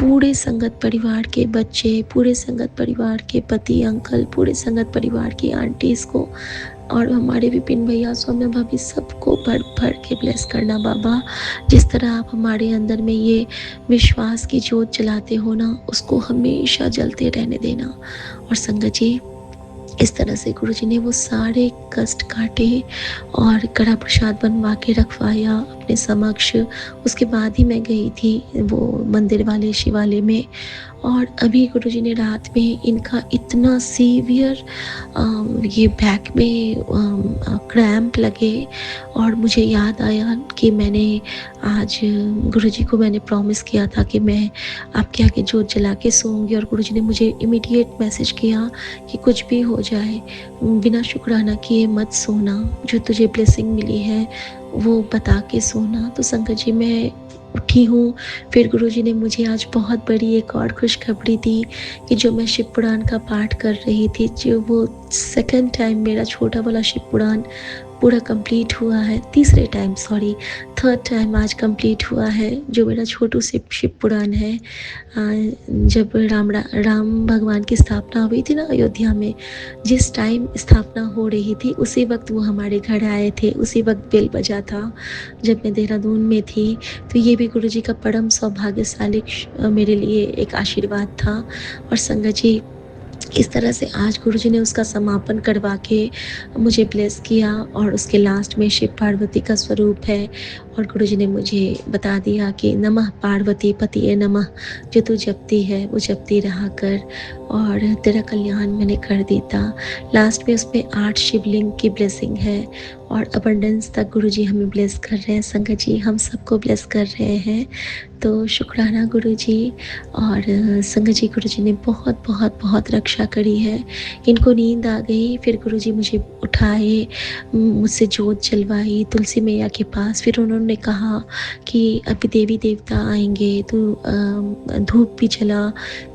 पूरे संगत परिवार के बच्चे, पूरे संगत परिवार के पति अंकल, पूरे संगत परिवार की आंटीज़ को और हमारे विपिन भैया, सौम्या भाभी, सबको भर-भर के ब्लेस करना बाबा। जिस तरह आप हमारे अंदर में ये विश्वास की जोत जलाते हो ना, उसको हमेशा जलते रहने देना। और संगत जी, इस तरह से गुरुजी ने वो सारे कष्ट काटे और कड़ा प्रसाद बनवा के रखवाया अपने समक्ष। उसके बाद ही मैं गई थी वो मंदिर वाले शिवालय में। और अभी गुरुजी ने रात में इनका इतना सीवियर ये बैक में क्रैम्प लगे। और मुझे याद आया कि मैंने आज गुरुजी को मैंने प्रॉमिस किया था कि मैं आपके आगे जोत जला के सोऊंगी। और गुरुजी ने मुझे इमीडिएट मैसेज किया कि कुछ भी हो जाए, बिना शुक्राना किए मत सोना, जो तुझे ब्लेसिंग मिली है वो बता के सोना। तो संगत जी, मैं उठी हूँ। फिर गुरुजी ने मुझे आज बहुत बड़ी एक और खुशखबरी दी कि जो मैं शिव पुराण का पाठ कर रही थी, जो वो सेकंड टाइम मेरा छोटा वाला शिव पुराण पूरा कंप्लीट हुआ है, तीसरे टाइम सॉरी थर्ड टाइम आज कंप्लीट हुआ है, जो मेरा छोटू शिव पुराण है। जब राम भगवान की स्थापना हुई थी ना अयोध्या में, जिस टाइम स्थापना हो रही थी उसी वक्त वो हमारे घर आए थे, उसी वक्त बेल बजा था जब मैं देहरादून में थी। तो ये भी गुरुजी का परम सौभाग्यशाली मेरे लिए एक आशीर्वाद था। और संगत जी, इस तरह से आज गुरुजी ने उसका समापन करवा के मुझे ब्लेस किया। और उसके लास्ट में शिव पार्वती का स्वरूप है। और गुरुजी ने मुझे बता दिया कि नमः पार्वती पतिये नमः, जो तू जपती है वो जपती रहा कर और तेरा कल्याण मैंने कर देता। लास्ट में उसमें 8 शिवलिंग की ब्लेसिंग है और अबंडेंस तक गुरुजी हमें ब्लेस कर रहे हैं। संगत जी, हम सबको ब्लेस कर रहे हैं। तो शुक्राना गुरुजी। और संगत जी, गुरुजी ने बहुत बहुत बहुत रक्षा करी है। इनको नींद आ गई, फिर गुरुजी मुझे उठाए, मुझसे जोत जलवाई तुलसी मैया के पास। फिर उन्होंने कहा कि अभी देवी देवता आएंगे, तो धूप भी जला।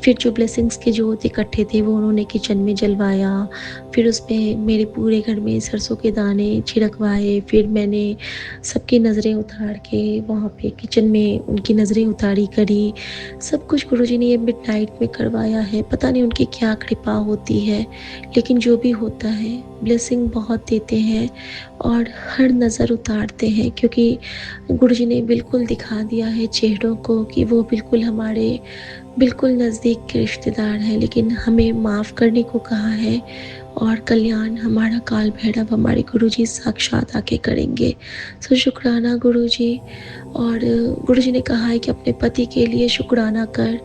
फिर जो ब्लेसिंग्स के जोत इकट्ठे थे वो उन्होंने किचन में जलवाया। फिर उसमें मेरे पूरे घर में सरसों के दाने छिड़कवाए। फिर मैंने सबकी नज़रें उतार के वहाँ पे किचन में उनकी नज़रें उतारी करी। सब कुछ गुरुजी ने ये मिडनाइट में करवाया है। पता नहीं उनकी क्या कृपा होती है, लेकिन जो भी होता है ब्लेसिंग बहुत देते हैं और हर नज़र उतारते हैं, क्योंकि गुरुजी ने बिल्कुल दिखा दिया है चेहरों को कि वो बिल्कुल हमारे बिल्कुल नज़दीक के रिश्तेदार हैं, लेकिन हमें माफ़ करने को कहा है। और कल्याण हमारा काल भैरव हमारे गुरुजी साक्षात आके करेंगे। सो शुक्राना गुरुजी। और गुरुजी ने कहा है कि अपने पति के लिए शुक्राना कर,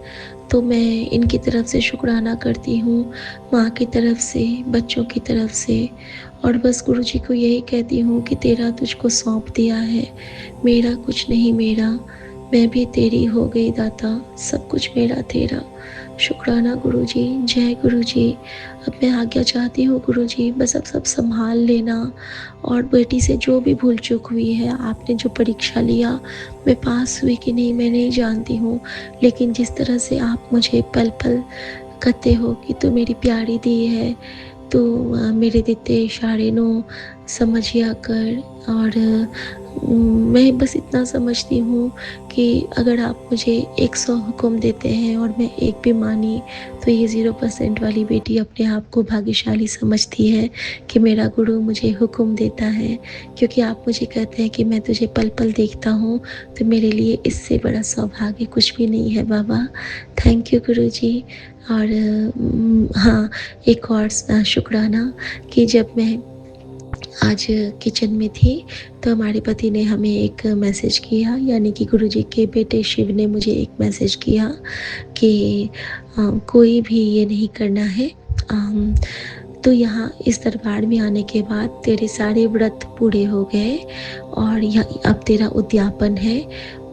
तो मैं इनकी तरफ से शुक्राना करती हूँ, माँ की तरफ से, बच्चों की तरफ से। और बस गुरुजी को यही कहती हूँ कि तेरा तुझको सौंप दिया है, मेरा कुछ नहीं मेरा, मैं भी तेरी हो गई दाता, सब कुछ मेरा तेरा। शुक्राना गुरुजी। जय गुरुजी। अब मैं आज्ञा चाहती हूँ गुरुजी, बस अब सब संभाल लेना। और बेटी से जो भी भूल चूक हुई है, आपने जो परीक्षा लिया, मैं पास हुई कि नहीं मैं नहीं जानती हूँ, लेकिन जिस तरह से आप मुझे पल पल कहते हो कि तू मेरी प्यारी दी है, तो मेरे दिते इशारे नो समझिया कर। और मैं बस इतना समझती हूँ कि अगर आप मुझे 100 हुक्म देते हैं और मैं एक भी मानी, तो ये 0% वाली बेटी अपने आप को भाग्यशाली समझती है कि मेरा गुरु मुझे हुक्म देता है। क्योंकि आप मुझे कहते हैं कि मैं तुझे पल पल देखता हूँ, तो मेरे लिए इससे बड़ा सौभाग्य कुछ भी नहीं है बाबा। थैंक यू गुरुजी। और हाँ, एक और शुक्राना कि जब मैं आज किचन में थी तो हमारे पति ने हमें एक मैसेज किया, यानी कि गुरुजी के बेटे शिव ने मुझे एक मैसेज किया कि कोई भी ये नहीं करना है, तो यहाँ इस दरबार में आने के बाद तेरे सारे व्रत पूरे हो गए और यहाँ अब तेरा उद्यापन है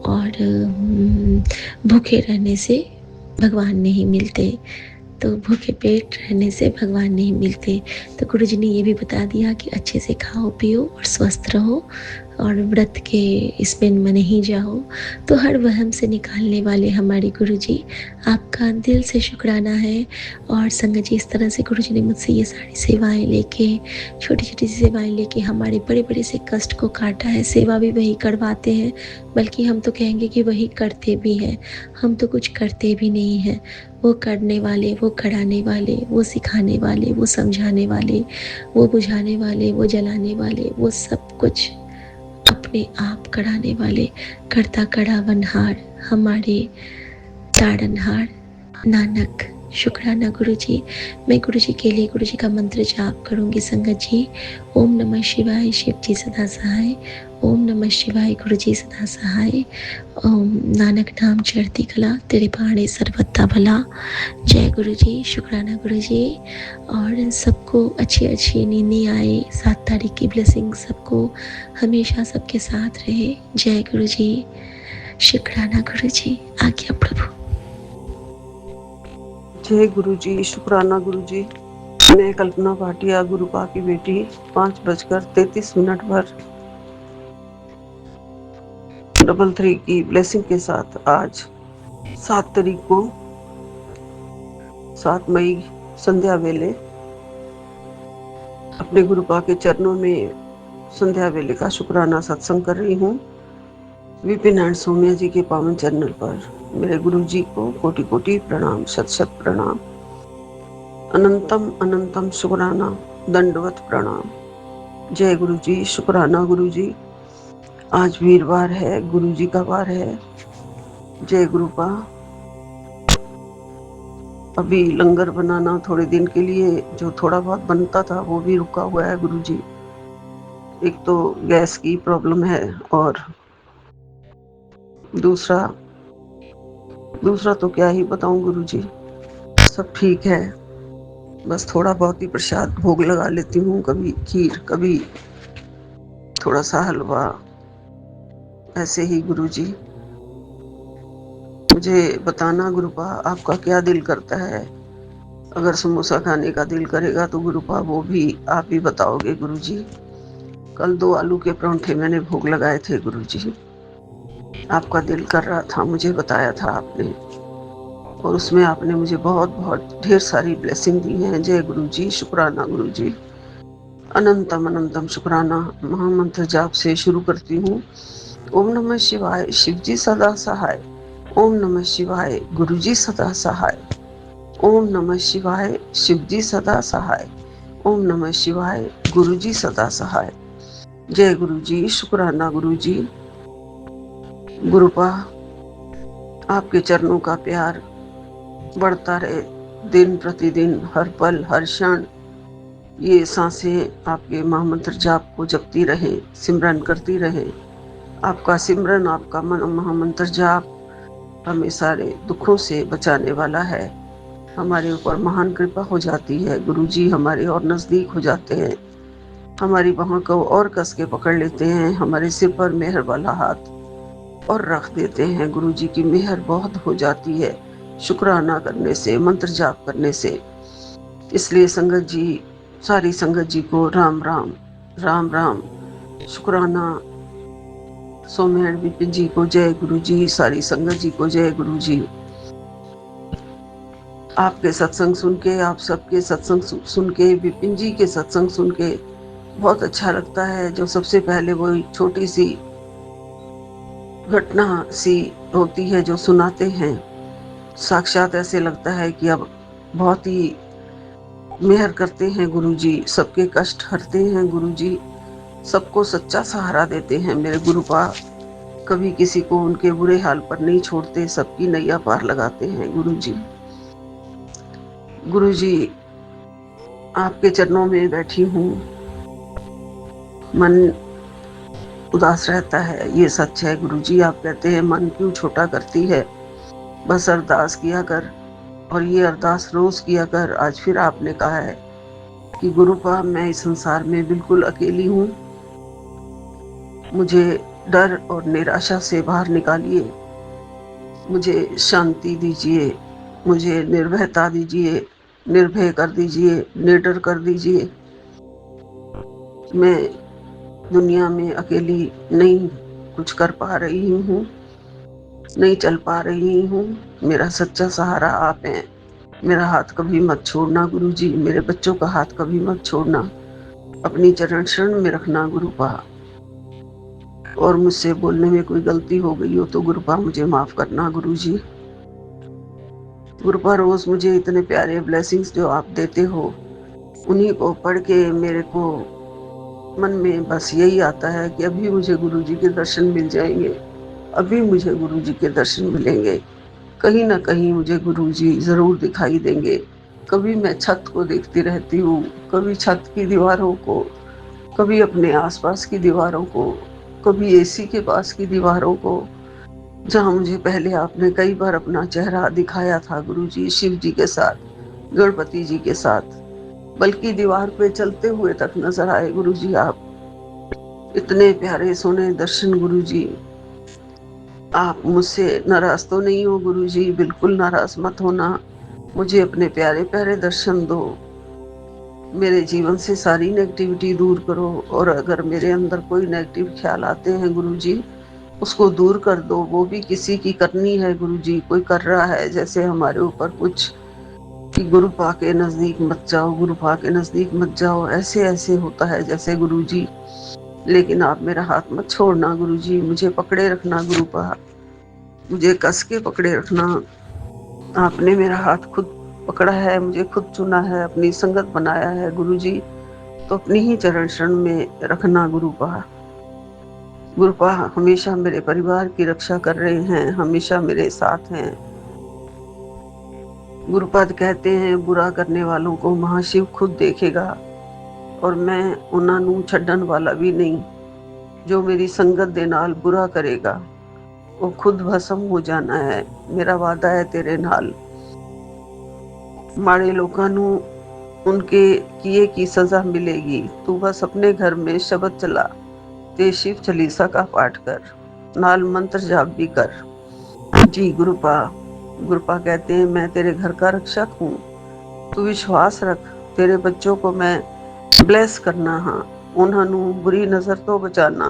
और भूखे रहने से भगवान नहीं मिलते, तो भूखे पेट रहने से भगवान नहीं मिलते। तो गुरु जी ने ये भी बता दिया कि अच्छे से खाओ पियो और स्वस्थ रहो और व्रत के इसमें में नहीं जाओ। तो हर वहम से निकालने वाले हमारे गुरु जी, आपका दिल से शुक्राना है। और संगत जी, इस तरह से गुरु जी ने मुझसे ये सारी सेवाएं लेके, छोटी छोटी सी सेवाएं लेके हमारे बड़े बड़े से कष्ट को काटा है। सेवा भी वही करवाते हैं, बल्कि हम तो कहेंगे कि वही करते भी हैं। हम तो कुछ करते भी नहीं हैं। वो करने वाले, वो कराने वाले, वो सिखाने वाले, वो समझाने वाले, वो बुझाने वाले, वो जलाने वाले, वो सब कुछ अपने आप कराने वाले करता करावनहार हमारे ताड़नहार नानक। शुक्राना गुरु जी। मैं गुरु जी के लिए गुरु जी का मंत्र जाप करूंगी संगत जी। ओम नमः शिवाय, शिव जी सदा सहाय। ओम नमः शिवाय, गुरु जी सदा सहाय। ओम नानक नाम चढ़ती कला, तेरे बाणे सर्वथा भला। जय गुरु जी। शुक्राना गुरु जी। और सबको अच्छी अच्छी नींदें आए। 7 तारीख की ब्लेसिंग सबको हमेशा सबके साथ रहे। जय गुरु जी। शुक्राना गुरु जी। आज्ञा प्रभु। जय गुरु जी। शुक्राना गुरु जी। मैं कल्पना भाटिया, गुरुपा की बेटी, 5:33 पर 33 की ब्लेसिंग के साथ आज 7 तारीख को 7 मई संध्या वेले अपने गुरुपा के चरणों में संध्या वेले का शुक्राना सत्संग कर रही हूँ। विपिन एंड सोनिया जी के पावन चैनल पर मेरे गुरु जी को कोटि कोटि प्रणाम, शत शत प्रणाम, अनंतम अनंतम शुक्राना, दंडवत प्रणाम। जय गुरु जी। शुक्राना गुरु जी। आज वीरवार है, गुरु जी का वार है। जय गुरुपा। अभी लंगर बनाना थोड़े दिन के लिए जो थोड़ा बहुत बनता था वो भी रुका हुआ है गुरु जी। एक तो गैस की प्रॉब्लम है और दूसरा तो क्या ही बताऊं गुरु जी, सब ठीक है। बस थोड़ा बहुत ही प्रसाद भोग लगा लेती हूँ, कभी खीर, कभी थोड़ा सा हलवा, ऐसे ही गुरु जी। मुझे बताना गुरुपा, आपका क्या दिल करता है? अगर समोसा खाने का दिल करेगा तो गुरुपा वो भी आप ही बताओगे गुरु जी। कल 2 आलू के परांठे मैंने भोग लगाए थे गुरु जी। आपका दिल कर रहा था, मुझे बताया था आपने, और उसमें आपने मुझे बहुत बहुत ढेर सारी ब्लेसिंग दी हैं। जय गुरु जी। शुक्राना गुरु जी। अनंतम अनंतम शुक्राना। महामंत्र जाप से शुरू करती हूँ। ओम नमः शिवाय, शिव जी सदा सहाय। ओम नमः शिवाय, गुरु जी सदा सहाय। ओम नमः शिवाय, शिव जी सदा सहाय। ओम नमः शिवाय, गुरु जी सदा सहाय। जय गुरु जी। शुक्राना गुरु जी। गुरुपा, आपके चरणों का प्यार बढ़ता रहे दिन प्रतिदिन, हर पल हर क्षण। ये सांसें आपके महामंत्र जाप को जपती रहे, सिमरन करती रहे। आपका सिमरन, आपका महामंत्र जाप हमें सारे दुखों से बचाने वाला है। हमारे ऊपर महान कृपा हो जाती है गुरु जी, हमारे और नजदीक हो जाते हैं, हमारी बाहों को और कस के पकड़ लेते हैं, हमारे सिर पर मेहर वाला हाथ और रख देते हैं। गुरु जी की मेहर बहुत हो जाती है शुक्राना करने से, मंत्र जाप करने से। इसलिए संगत जी, सारी संगत जी को राम राम, राम राम। शुक्राना। सौम्या विपिन जी को जय गुरु जी, सारी संगत जी को जय गुरु जी। आपके सत्संग सुन के, आप सबके सत्संग सुन के, विपिन जी के सत्संग सुन के बहुत अच्छा लगता है। जो सबसे पहले वो छोटी सी घटना सी होती है जो सुनाते हैं, साक्षात ऐसे लगता है कि अब बहुत ही मेहर करते हैं गुरु जी, सबके कष्ट हरते हैं गुरु जी, सबको सच्चा सहारा देते हैं मेरे गुरुपा। कभी किसी को उनके बुरे हाल पर नहीं छोड़ते, सबकी नैया पार लगाते हैं गुरु जी। गुरु जी, आपके चरणों में बैठी हूँ, मन उदास रहता है, ये सच है गुरु जी। आप कहते हैं मन क्यों छोटा करती है, बस अरदास किया कर, और ये अरदास रोज किया कर। आज फिर आपने कहा है कि गुरुपा, मैं इस संसार में बिल्कुल अकेली हूँ, मुझे डर और निराशा से बाहर निकालिए। मुझे शांति दीजिए, मुझे निर्भयता दीजिए, निर्भय कर दीजिए, निडर कर दीजिए। मैं दुनिया में अकेली नहीं कुछ कर पा रही हूँ, नहीं चल पा रही हूँ। मेरा सच्चा सहारा आप हैं। मेरा हाथ कभी मत छोड़ना गुरुजी, मेरे बच्चों का हाथ कभी मत छोड़ना। अपनी चरण शरण में रखना गुरुपा। और मुझसे बोलने में कोई गलती हो गई हो तो गुरुपा मुझे माफ करना गुरुजी। गुरुपा रोज मुझे इतने प्यारे ब्लेसिंग्स जो आप देते हो, उन्हीं को पढ़ के मेरे को मन में बस यही आता है कि अभी मुझे गुरुजी के दर्शन मिल जाएंगे, अभी मुझे गुरुजी के दर्शन मिलेंगे। कहीं ना कहीं मुझे गुरुजी जरूर दिखाई देंगे। कभी मैं छत को देखती रहती हूँ, कभी छत की दीवारों को, कभी अपने आसपास की दीवारों को, कभी एसी के पास की दीवारों को, जहाँ मुझे पहले आपने कई बार अपना चेहरा दिखाया था गुरुजी, शिव जी के साथ, गणपति जी के साथ, बल्कि दीवार पे चलते हुए तक नजर आए गुरुजी आप। इतने प्यारे सोने दर्शन गुरुजी। आप मुझसे नाराज तो नहीं हो गुरुजी? बिल्कुल नाराज मत होना। मुझे अपने प्यारे प्यारे दर्शन दो। मेरे जीवन से सारी नेगेटिविटी दूर करो, और अगर मेरे अंदर कोई नेगेटिव ख्याल आते हैं गुरुजी, उसको दूर कर दो। वो भी किसी की करनी है गुरुजी, कोई कर रहा है जैसे हमारे ऊपर कुछ कि गुरुपा के नजदीक मत जाओ, गुरुपा के नजदीक मत जाओ, ऐसे ऐसे होता है जैसे गुरुजी। लेकिन आप मेरा हाथ मत छोड़ना गुरुजी, मुझे पकड़े रखना गुरुपा, मुझे कस के पकड़े रखना। आपने मेरा हाथ खुद पकड़ा है, मुझे खुद चुना है, अपनी संगत बनाया है गुरुजी, तो अपनी ही चरण शरण में रखना गुरुपा। गुरुपा हमेशा मेरे परिवार की रक्षा कर रहे हैं, हमेशा मेरे साथ हैं। गुरुपद कहते हैं बुरा करने वालों को महाशिव खुद देखेगा, और मैं उन्हां नू छड्डन वाला भी नहीं। जो मेरी संगत दे नाल बुरा करेगा वो खुद भस्म हो जाना है। मेरा वादा है तेरे नाल। माड़े लोकां नू उनके किए की सजा मिलेगी। तू बस अपने घर में शब्द चला ते शिव चालीसा का पाठ कर, नाल मंत्र जाप भी कर। जी गुरुपा। गुरुपा कहते हैं मैं तेरे घर का रक्षक हूँ, तू विश्वास रख। तेरे बच्चों को मैं ब्लेस करना, हाँ उन्होंने बुरी नजर तो बचाना।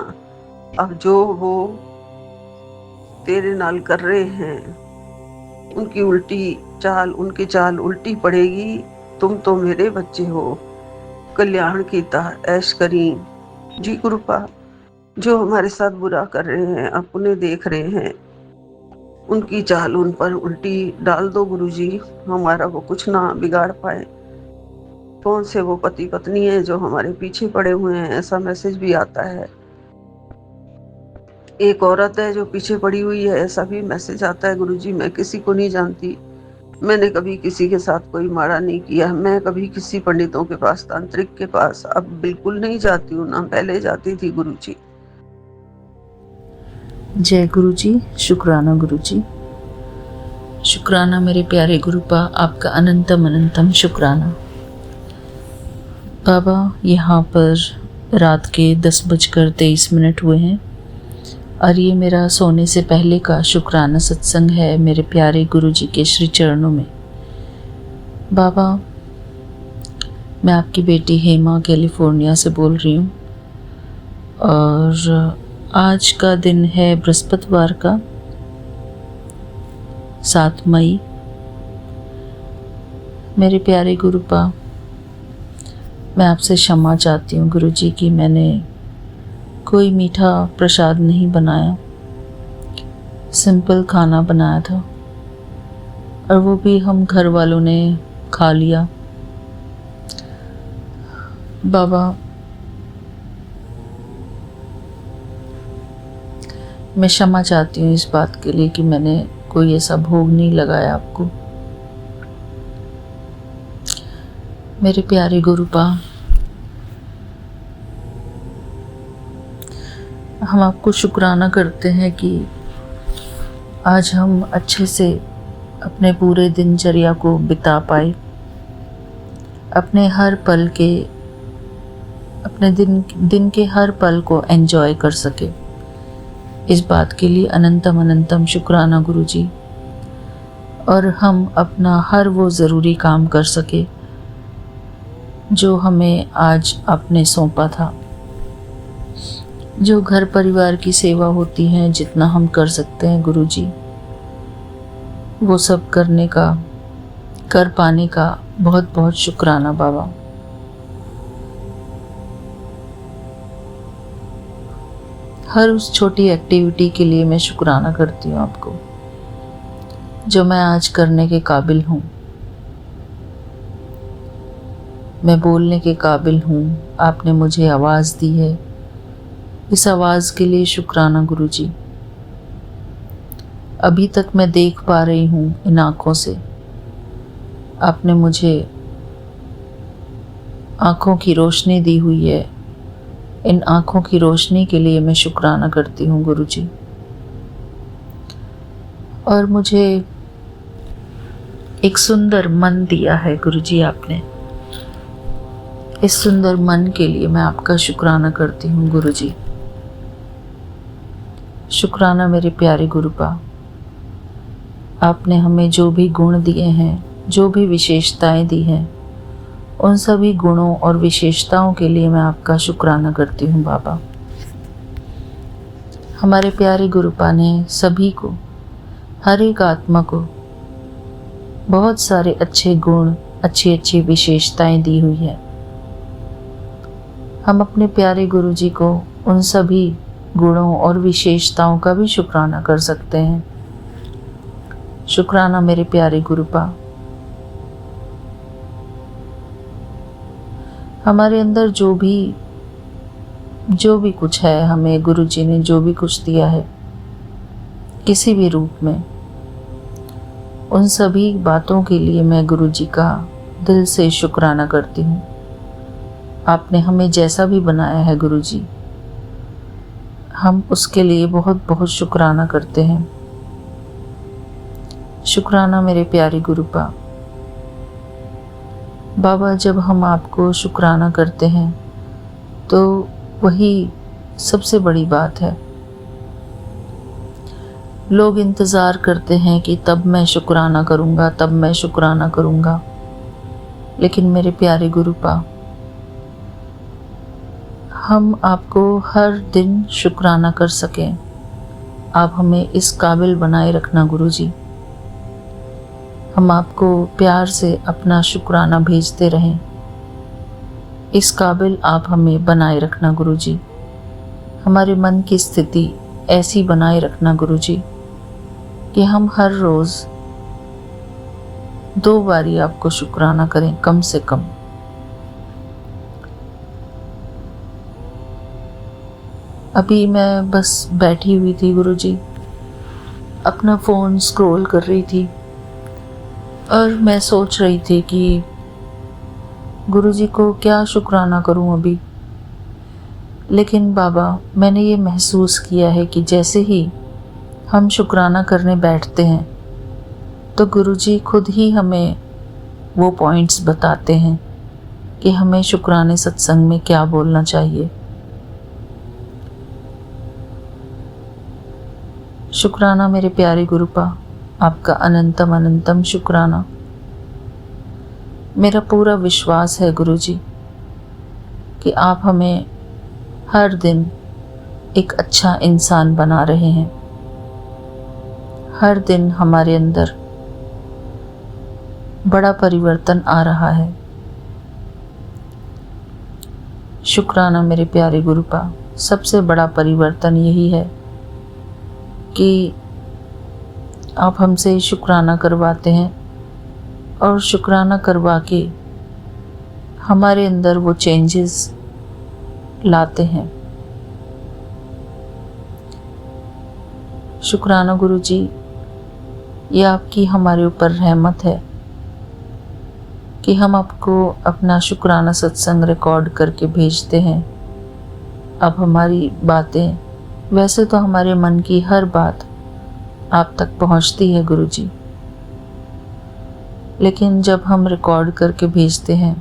अब जो वो तेरे नाल कर रहे हैं उनकी चाल उल्टी पड़ेगी। तुम तो मेरे बच्चे हो, कल्याण कीता ऐश करी। जी गुरुपा, जो हमारे साथ बुरा कर रहे हैं, अपने देख रहे हैं, उनकी चाल उन पर उल्टी डाल दो गुरुजी, हमारा वो कुछ ना बिगाड़ पाए। कौन से वो पति पत्नी है जो हमारे पीछे पड़े हुए हैं, ऐसा मैसेज भी आता है। एक औरत है जो पीछे पड़ी हुई है, ऐसा भी मैसेज आता है गुरुजी। मैं किसी को नहीं जानती, मैंने कभी किसी के साथ कोई माड़ा नहीं किया। मैं कभी किसी पंडितों के पास, तांत्रिक के पास अब बिल्कुल नहीं जाती हूँ, ना पहले जाती थी गुरुजी। जय गुरु जी। शुक्राना गुरु जी, शुक्राना मेरे प्यारे गुरुपा, आपका अनंतम अनंतम शुक्राना। बाबा, यहाँ पर रात के 10:23 हुए हैं और ये मेरा सोने से पहले का शुक्राना सत्संग है मेरे प्यारे गुरु जी के श्री चरणों में। बाबा, मैं आपकी बेटी हेमा कैलिफोर्निया से बोल रही हूँ, और आज का दिन है बृहस्पतिवार का 7 मई। मेरे प्यारे गुरुपा, मैं आपसे क्षमा चाहती हूँ गुरुजी कि मैंने कोई मीठा प्रसाद नहीं बनाया, सिंपल खाना बनाया था और वो भी हम घर वालों ने खा लिया। बाबा, मैं क्षमा चाहती हूँ इस बात के लिए कि मैंने कोई ऐसा भोग नहीं लगाया आपको। मेरे प्यारे गुरुपा, हम आपको शुक्राना करते हैं कि आज हम अच्छे से अपने पूरे दिनचर्या को बिता पाए, अपने दिन के हर पल को एंजॉय कर सके। इस बात के लिए अनंतम अनंतम शुक्राना गुरुजी। और हम अपना हर वो ज़रूरी काम कर सके जो हमें आज आपने सौंपा था। जो घर परिवार की सेवा होती है, जितना हम कर सकते हैं गुरुजी, वो सब कर पाने का बहुत बहुत शुक्राना बाबा। हर उस छोटी एक्टिविटी के लिए मैं शुक्राना करती हूँ आपको, जो मैं आज करने के काबिल हूँ। मैं बोलने के काबिल हूँ, आपने मुझे आवाज़ दी है। इस आवाज़ के लिए शुक्राना गुरुजी। अभी तक मैं देख पा रही हूँ इन आँखों से। आपने मुझे आँखों की रोशनी दी हुई है। इन आँखों की रोशनी के लिए मैं शुक्राना करती हूँ गुरुजी। और मुझे एक सुंदर मन दिया है गुरुजी आपने। इस सुंदर मन के लिए मैं आपका शुक्राना करती हूँ गुरुजी। शुक्राना मेरे प्यारे गुरुपा। आपने हमें जो भी गुण दिए हैं, जो भी विशेषताएं दी हैं, उन सभी गुणों और विशेषताओं के लिए मैं आपका शुक्राना करती हूँ बाबा। हमारे प्यारे गुरुपा ने सभी को, हर एक आत्मा को बहुत सारे अच्छे गुण, अच्छी अच्छी विशेषताएं दी हुई है। हम अपने प्यारे गुरुजी को उन सभी गुणों और विशेषताओं का भी शुक्राना कर सकते हैं। शुक्राना मेरे प्यारे गुरुपा। हमारे अंदर जो भी कुछ है, हमें गुरुजी ने जो भी कुछ दिया है किसी भी रूप में, उन सभी बातों के लिए मैं गुरुजी का दिल से शुक्राना करती हूँ। आपने हमें जैसा भी बनाया है गुरुजी, हम उसके लिए बहुत बहुत शुक्राना करते हैं। शुक्राना मेरे प्यारे गुरुपा। बाबा, जब हम आपको शुक्राना करते हैं तो वही सबसे बड़ी बात है। लोग इंतज़ार करते हैं कि तब मैं शुक्राना करूँगा, तब मैं शुक्राना करूँगा। लेकिन मेरे प्यारे गुरुपा, हम आपको हर दिन शुक्राना कर सकें, आप हमें इस काबिल बनाए रखना गुरुजी। हम आपको प्यार से अपना शुक्राना भेजते रहें, इस काबिल आप हमें बनाए रखना गुरुजी। हमारे मन की स्थिति ऐसी बनाए रखना गुरुजी कि हम हर रोज़ 2 बारी आपको शुक्राना करें कम से कम। अभी मैं बस बैठी हुई थी गुरुजी, अपना फ़ोन स्क्रॉल कर रही थी और मैं सोच रही थी कि गुरुजी को क्या शुक्राना करूं अभी। लेकिन बाबा, मैंने ये महसूस किया है कि जैसे ही हम शुक्राना करने बैठते हैं तो गुरुजी खुद ही हमें वो पॉइंट्स बताते हैं कि हमें शुक्राने सत्संग में क्या बोलना चाहिए। शुक्राना मेरे प्यारे गुरुपा, आपका अनंतम अनंतम शुक्राना। मेरा पूरा विश्वास है गुरुजी कि आप हमें हर दिन एक अच्छा इंसान बना रहे हैं। हर दिन हमारे अंदर बड़ा परिवर्तन आ रहा है। शुक्राना मेरे प्यारे गुरुपा। सबसे बड़ा परिवर्तन यही है कि आप हमसे शुक्राना करवाते हैं और शुक्राना करवा के हमारे अंदर वो चेंजेस लाते हैं। शुक्राना गुरुजी, ये आपकी हमारे ऊपर रहमत है कि हम आपको अपना शुक्राना सत्संग रिकॉर्ड करके भेजते हैं। अब हमारी बातें, वैसे तो हमारे मन की हर बात आप तक पहुंचती है गुरुजी, लेकिन जब हम रिकॉर्ड करके भेजते हैं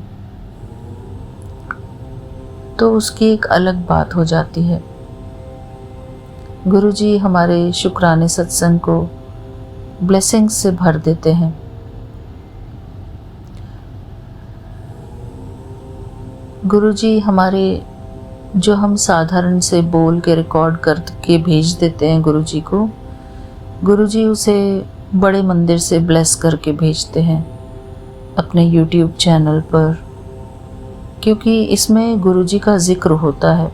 तो उसकी एक अलग बात हो जाती है। गुरुजी हमारे शुक्राने सत्संग को ब्लेसिंग्स से भर देते हैं। गुरुजी हमारे जो हम साधारण से बोल के रिकॉर्ड करके भेज देते हैं गुरुजी को, गुरुजी उसे बड़े मंदिर से ब्लेस करके भेजते हैं अपने YouTube चैनल पर, क्योंकि इसमें गुरुजी का जिक्र होता है।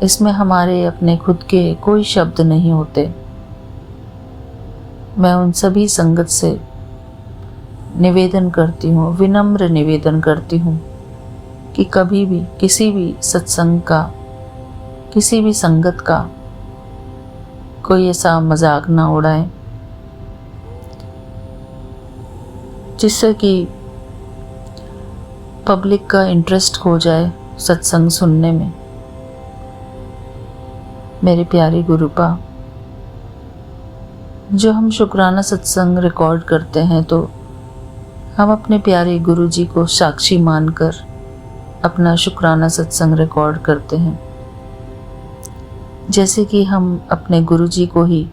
इसमें हमारे अपने खुद के कोई शब्द नहीं होते। मैं उन सभी संगत से निवेदन करती हूँ, विनम्र निवेदन करती हूँ कि कभी भी किसी भी सत्संग का, किसी भी संगत का कोई ऐसा मजाक ना उड़ाएं जिससे कि पब्लिक का इंटरेस्ट खो जाए सत्संग सुनने में। मेरे प्यारे गुरुपा, जो हम शुक्राना सत्संग रिकॉर्ड करते हैं तो हम अपने प्यारे गुरुजी को साक्षी मानकर अपना शुक्राना सत्संग रिकॉर्ड करते हैं, जैसे कि हम अपने गुरुजी को ही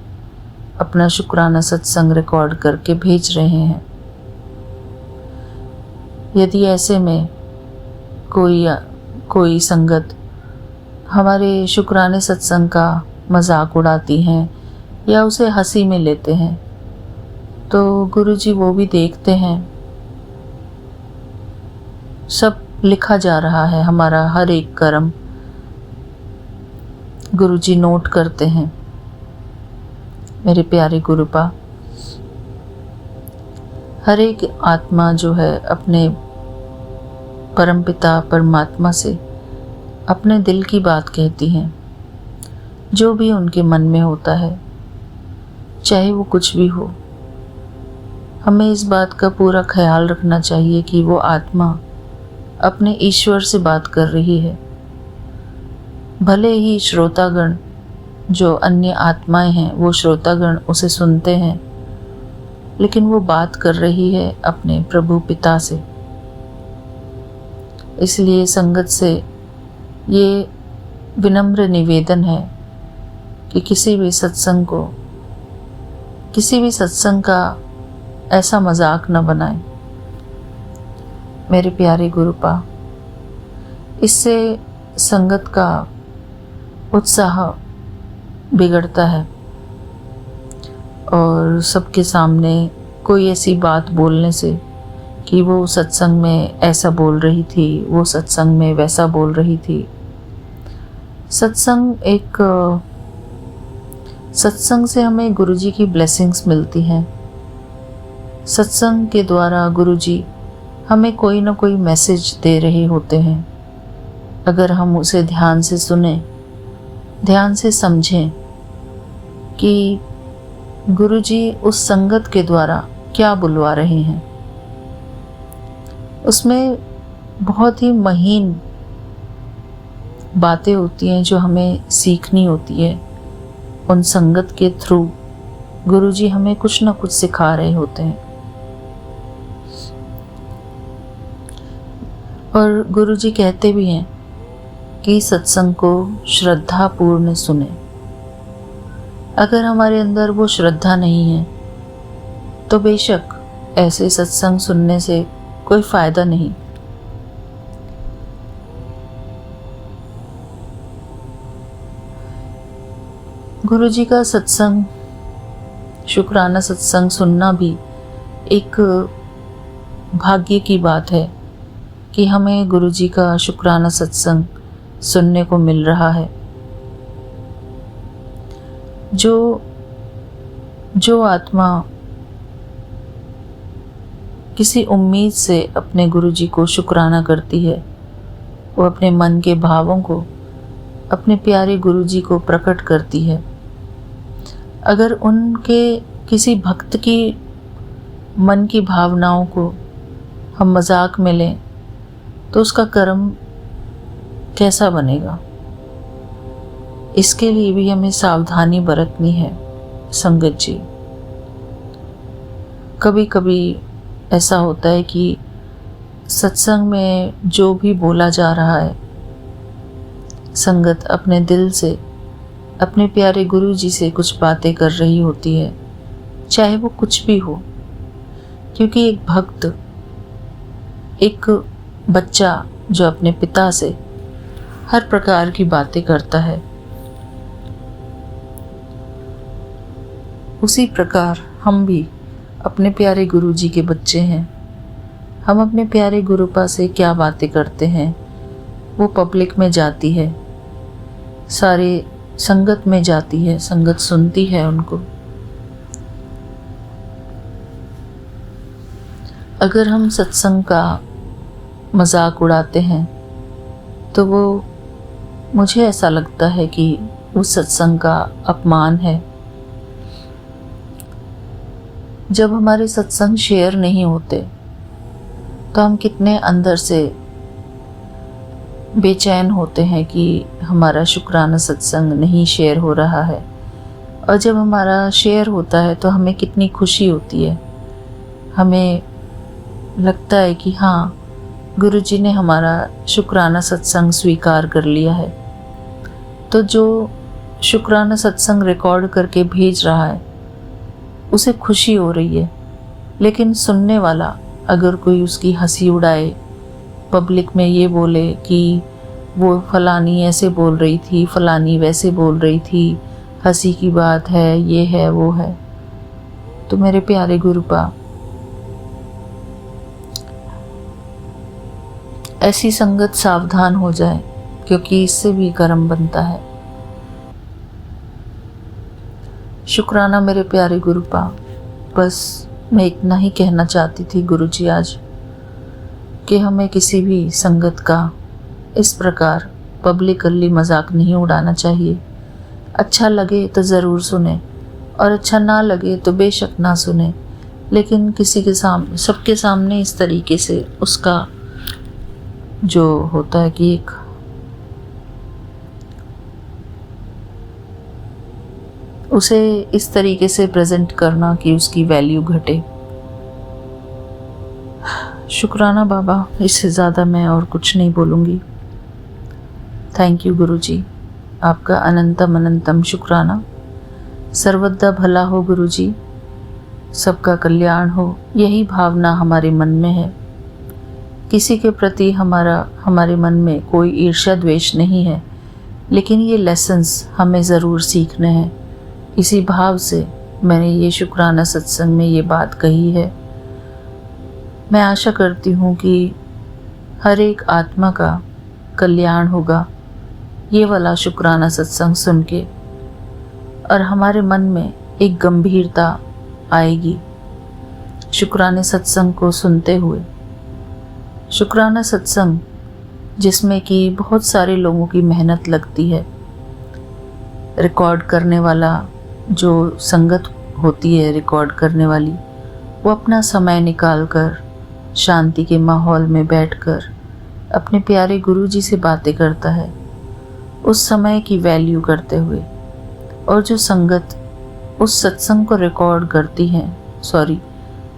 अपना शुक्राना सत्संग रिकॉर्ड करके भेज रहे हैं। यदि ऐसे में कोई संगत हमारे शुक्राने सत्संग का मजाक उड़ाती हैं या उसे हंसी में लेते हैं, तो गुरुजी वो भी देखते हैं। सब लिखा जा रहा है, हमारा हर एक कर्म गुरुजी नोट करते हैं। मेरे प्यारे गुरुपा, हर एक आत्मा जो है अपने परमपिता परमात्मा से अपने दिल की बात कहती हैं, जो भी उनके मन में होता है, चाहे वो कुछ भी हो। हमें इस बात का पूरा ख्याल रखना चाहिए कि वो आत्मा अपने ईश्वर से बात कर रही है। भले ही श्रोतागण जो अन्य आत्माएं हैं वो श्रोतागण उसे सुनते हैं, लेकिन वो बात कर रही है अपने प्रभु पिता से। इसलिए संगत से ये विनम्र निवेदन है कि किसी भी सत्संग का ऐसा मजाक न बनाएं। मेरे प्यारे गुरुपा, इससे संगत का उत्साह बिगड़ता है और सबके सामने कोई ऐसी बात बोलने से कि वो सत्संग में ऐसा बोल रही थी, वो सत्संग में वैसा बोल रही थी। सत्संग से हमें गुरुजी की ब्लेसिंग्स मिलती हैं। सत्संग के द्वारा गुरुजी हमें कोई ना कोई मैसेज दे रहे होते हैं। अगर हम उसे ध्यान से सुने, ध्यान से समझें कि गुरुजी उस संगत के द्वारा क्या बुलवा रहे हैं, उसमें बहुत ही महीन बातें होती हैं जो हमें सीखनी होती है। उन संगत के थ्रू गुरुजी हमें कुछ ना कुछ सिखा रहे होते हैं। और गुरुजी कहते भी हैं कि सत्संग को श्रद्धा पूर्ण सुने। अगर हमारे अंदर वो श्रद्धा नहीं है तो बेशक ऐसे सत्संग सुनने से कोई फायदा नहीं। गुरुजी का सत्संग, शुक्राना सत्संग सुनना भी एक भाग्य की बात है कि हमें गुरुजी का शुक्राना सत्संग सुनने को मिल रहा है। जो आत्मा किसी उम्मीद से अपने गुरुजी को शुक्राना करती है, वो अपने मन के भावों को अपने प्यारे गुरुजी को प्रकट करती है। अगर उनके किसी भक्त की मन की भावनाओं को हम मजाक में लें तो उसका कर्म कैसा बनेगा। इसके लिए भी हमें सावधानी बरतनी है संगत जी। कभी कभी ऐसा होता है कि सत्संग में जो भी बोला जा रहा है, संगत अपने दिल से अपने प्यारे गुरु जी से कुछ बातें कर रही होती है, चाहे वो कुछ भी हो, क्योंकि एक भक्त, एक बच्चा जो अपने पिता से हर प्रकार की बातें करता है, उसी प्रकार हम भी अपने प्यारे गुरु जी के बच्चे हैं। हम अपने प्यारे गुरुपा से क्या बातें करते हैं वो पब्लिक में जाती है, सारे संगत में जाती है, संगत सुनती है उनको। अगर हम सत्संग का मजाक उड़ाते हैं तो वो, मुझे ऐसा लगता है कि उस सत्संग का अपमान है। जब हमारे सत्संग शेयर नहीं होते तो हम कितने अंदर से बेचैन होते हैं कि हमारा शुक्राना सत्संग नहीं शेयर हो रहा है, और जब हमारा शेयर होता है तो हमें कितनी खुशी होती है। हमें लगता है कि हाँ, गुरुजी ने हमारा शुक्राना सत्संग स्वीकार कर लिया है। तो जो शुक्राना सत्संग रिकॉर्ड करके भेज रहा है उसे खुशी हो रही है, लेकिन सुनने वाला अगर कोई उसकी हंसी उड़ाए, पब्लिक में ये बोले कि वो फलानी ऐसे बोल रही थी, फलानी वैसे बोल रही थी, हंसी की बात है, ये है वो है, तो मेरे प्यारे गुरुपा, ऐसी संगत सावधान हो जाए, क्योंकि इससे भी कर्म बनता है। शुक्राना मेरे प्यारे गुरुपा। बस मैं इतना ही कहना चाहती थी गुरुजी आज, कि हमें किसी भी संगत का इस प्रकार पब्लिकली मजाक नहीं उड़ाना चाहिए। अच्छा लगे तो ज़रूर सुने, और अच्छा ना लगे तो बेशक ना सुने, लेकिन किसी के सामने, सबके सामने इस तरीके से उसका जो होता है कि एक उसे इस तरीके से प्रेजेंट करना कि उसकी वैल्यू घटे। शुक्राना बाबा, इससे ज़्यादा मैं और कुछ नहीं बोलूँगी। थैंक यू गुरुजी, आपका अनंतम अनंतम शुक्राना। सर्वदा भला हो गुरुजी, सबका कल्याण हो, यही भावना हमारे मन में है। किसी के प्रति हमारे मन में कोई ईर्ष्या द्वेष नहीं है, लेकिन ये लेसन्स हमें ज़रूर सीखने हैं। इसी भाव से मैंने ये शुक्राना सत्संग में ये बात कही है। मैं आशा करती हूँ कि हर एक आत्मा का कल्याण होगा ये वाला शुक्राना सत्संग सुन के, और हमारे मन में एक गंभीरता आएगी शुक्राने सत्संग को सुनते हुए। शुक्राना सत्संग जिसमें कि बहुत सारे लोगों की मेहनत लगती है। रिकॉर्ड करने वाला जो संगत होती है, रिकॉर्ड करने वाली, वो अपना समय निकाल कर शांति के माहौल में बैठकर अपने प्यारे गुरुजी से बातें करता है, उस समय की वैल्यू करते हुए। और जो संगत उस सत्संग को रिकॉर्ड करती हैं,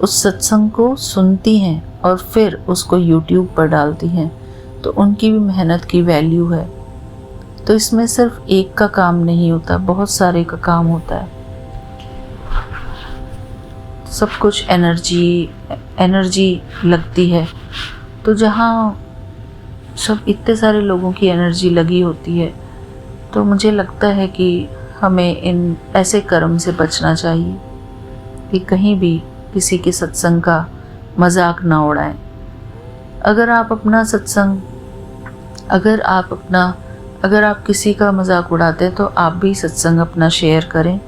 उस सत्संग को सुनती हैं और फिर उसको YouTube पर डालती हैं, तो उनकी भी मेहनत की वैल्यू है। तो इसमें सिर्फ एक का काम नहीं होता, बहुत सारे का काम होता है। सब कुछ एनर्जी लगती है। तो जहाँ सब इतने सारे लोगों की एनर्जी लगी होती है, तो मुझे लगता है कि हमें इन ऐसे कर्म से बचना चाहिए कि कहीं भी किसी के सत्संग का मजाक ना उड़ाएं। अगर आप किसी का मजाक उड़ाते हैं तो आप भी सत्संग अपना शेयर करें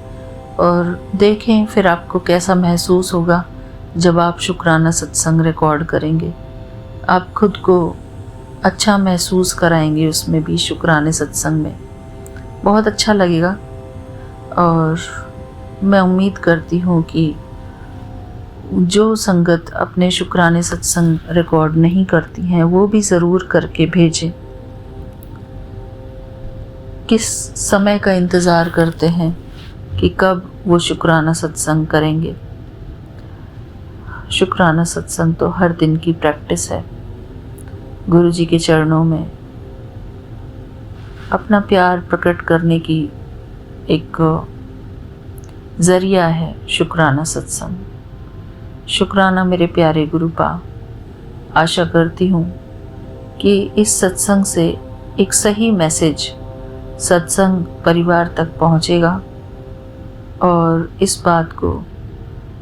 और देखें फिर आपको कैसा महसूस होगा जब आप शुक्राना सत्संग रिकॉर्ड करेंगे। आप खुद को अच्छा महसूस कराएंगे उसमें भी, शुक्राने सत्संग में बहुत अच्छा लगेगा। और मैं उम्मीद करती हूँ कि जो संगत अपने शुक्राने सत्संग रिकॉर्ड नहीं करती हैं वो भी ज़रूर करके भेजें। किस समय का इंतज़ार करते हैं कि कब वो शुक्राना सत्संग करेंगे। शुक्राना सत्संग तो हर दिन की प्रैक्टिस है। गुरुजी के चरणों में अपना प्यार प्रकट करने की एक ज़रिया है शुक्राना सत्संग। शुक्राना मेरे प्यारे गुरुपा। आशा करती हूँ कि इस सत्संग से एक सही मैसेज सत्संग परिवार तक पहुँचेगा और इस बात को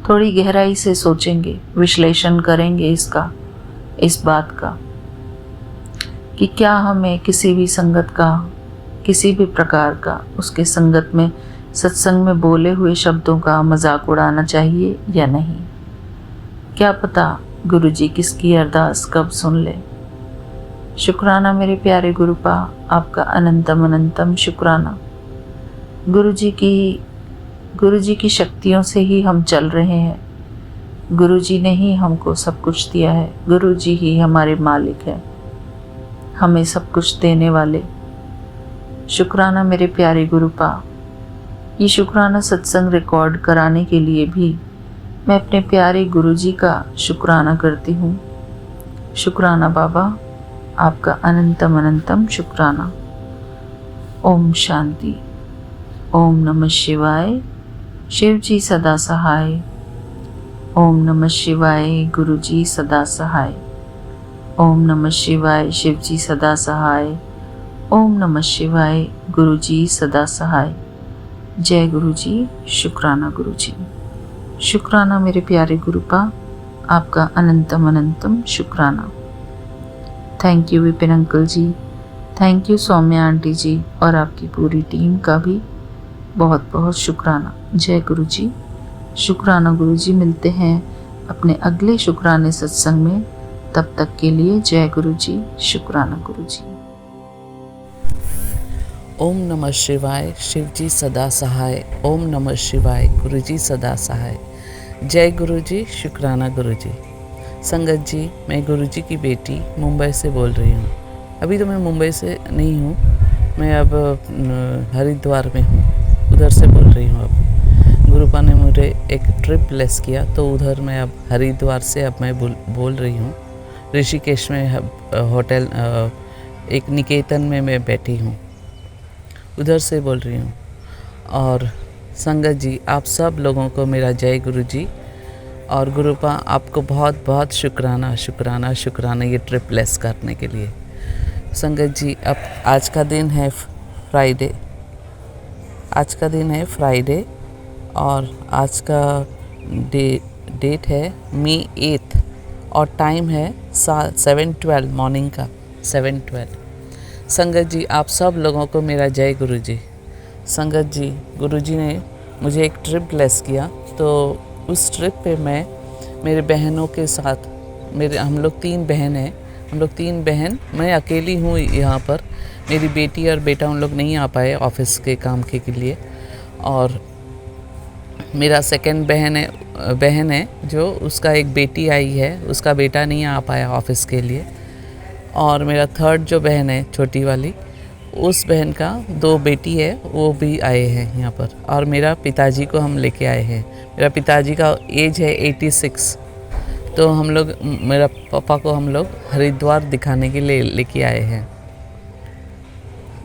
थोड़ी गहराई से सोचेंगे, विश्लेषण करेंगे इस बात का कि क्या हमें किसी भी संगत का, किसी भी प्रकार का, उसके संगत में सत्संग में बोले हुए शब्दों का मजाक उड़ाना चाहिए या नहीं। क्या पता गुरुजी किसकी अरदास कब सुन ले। शुक्राना मेरे प्यारे गुरुपा, आपका अनंतम अनंतम शुक्राना। गुरुजी की शक्तियों से ही हम चल रहे हैं। गुरुजी ने ही हमको सब कुछ दिया है। गुरुजी ही हमारे मालिक हैं, हमें सब कुछ देने वाले। शुक्राना मेरे प्यारे गुरुपा। ये शुक्राना सत्संग रिकॉर्ड कराने के लिए भी मैं अपने प्यारे गुरुजी का शुक्राना करती हूँ। शुक्राना बाबा, आपका अनंतम अनंतम शुक्राना। ओम शांति। ओम नमः शिवाय। शिव जी सदा सहाय। ओम नमः शिवाय। गुरुजी सदा सहाय। ओम नमः शिवाय। शिव जी सदा सहाय। ओम नमः शिवाय। गुरुजी सदा सहाय। जय गुरुजी। शुक्राना गुरुजी। शुक्राना मेरे प्यारे गुरुपा, आपका अनंतम अनंतम शुक्राना। Thank you Vipin uncle ji, thank you Saumya aunty ji और आपकी पूरी टीम का भी बहुत बहुत शुक्राना। जय गुरुजी। शुक्राना गुरुजी। मिलते हैं अपने अगले शुक्राने सत्संग में, तब तक के लिए जय गुरुजी। शुक्राना गुरुजी। ओम नमः शिवाय। शिव जी सदा सहाय। ओम नमः शिवाय। गुरुजी सदा सहाय। जय गुरुजी। शुक्राना गुरुजी। संगत जी, मैं गुरुजी की बेटी मुंबई से बोल रही हूँ। अभी तो मैं मुंबई से नहीं हूँ, मैं अब हरिद्वार में हूँ, उधर से बोल रही हूँ। अब गुरुपा ने मुझे एक ट्रिप ब्लेस किया, तो उधर मैं अब हरिद्वार से अब मैं बोल रही हूँ। ऋषिकेश में होटल एक निकेतन में मैं बैठी हूँ, उधर से बोल रही हूँ। और संगत जी, आप सब लोगों को मेरा जय गुरु जी। और गुरुपा, आपको बहुत बहुत शुक्राना शुक्राना शुक्राना ये ट्रिप ब्लेस करने के लिए। संगत जी, अब आज का दिन है फ्राइडे, आज का दिन है फ्राइडे और आज का डेट है May 8 और टाइम है 7:12 मॉर्निंग का 7:12। संगत जी, आप सब लोगों को मेरा जय गुरु जी। संगत जी, गुरु जी ने मुझे एक ट्रिप ब्लेस किया, तो उस ट्रिप पे मैं मेरे बहनों के साथ, हम लोग 3 बहन हैं, हम लोग 3 बहन, मैं अकेली हूँ यहाँ पर। मेरी बेटी और बेटा उन लोग नहीं आ पाए ऑफिस के काम के लिए। और मेरा सेकंड बहन है जो, उसका एक बेटी आई है, उसका बेटा नहीं आ पाया ऑफिस के लिए। और मेरा थर्ड जो बहन है छोटी वाली, उस बहन का 2 बेटी है, वो भी आए हैं यहाँ पर। और मेरा पिताजी को हम लेके आए हैं। मेरा पिताजी का एज है 86, तो हम लोग, मेरा पापा को हम लोग हरिद्वार दिखाने के लिए लेके आए हैं।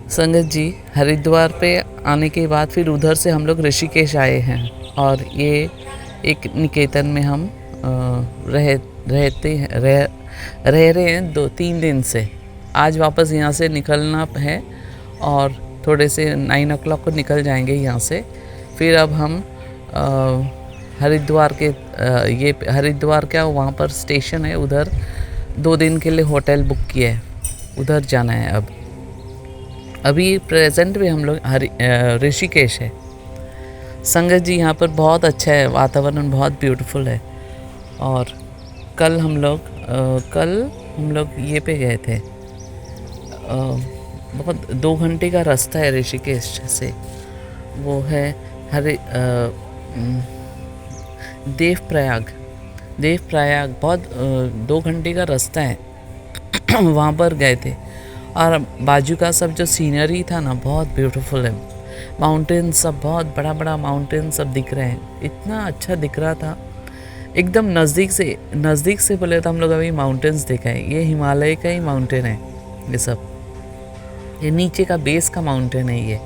संगत जी, हरिद्वार पे आने के बाद फिर उधर से हम लोग ऋषिकेश आए हैं और ये एक निकेतन में हम रह रहे हैं 2-3 दिन से। आज वापस यहाँ से निकलना है और थोड़े से 9 o'clock को निकल जाएंगे यहाँ से। फिर अब हम हरिद्वार के ये हरिद्वार क्या वहाँ पर स्टेशन है, उधर 2 दिन के लिए होटल बुक किया है, उधर जाना है। अब अभी प्रेजेंट में हम लोग ऋषिकेश है। संगत जी, यहाँ पर बहुत अच्छा है, वातावरण बहुत ब्यूटीफुल है। और कल हम लोग ये पे गए थे, बहुत 2 घंटे का रास्ता है ऋषिकेश से, वो है देवप्रयाग, बहुत 2 घंटे का रास्ता है। वहाँ पर गए थे और बाजू का सब जो सीनरी था ना, बहुत ब्यूटीफुल है। माउंटेन सब, बहुत बड़ा बड़ा माउंटेन सब दिख रहे हैं, इतना अच्छा दिख रहा था एकदम नज़दीक से बोले तो हम लोग अभी माउंटेन्स देखा है। ये हिमालय का ही माउंटेन है, ये सब, ये नीचे का बेस का माउंटेन है।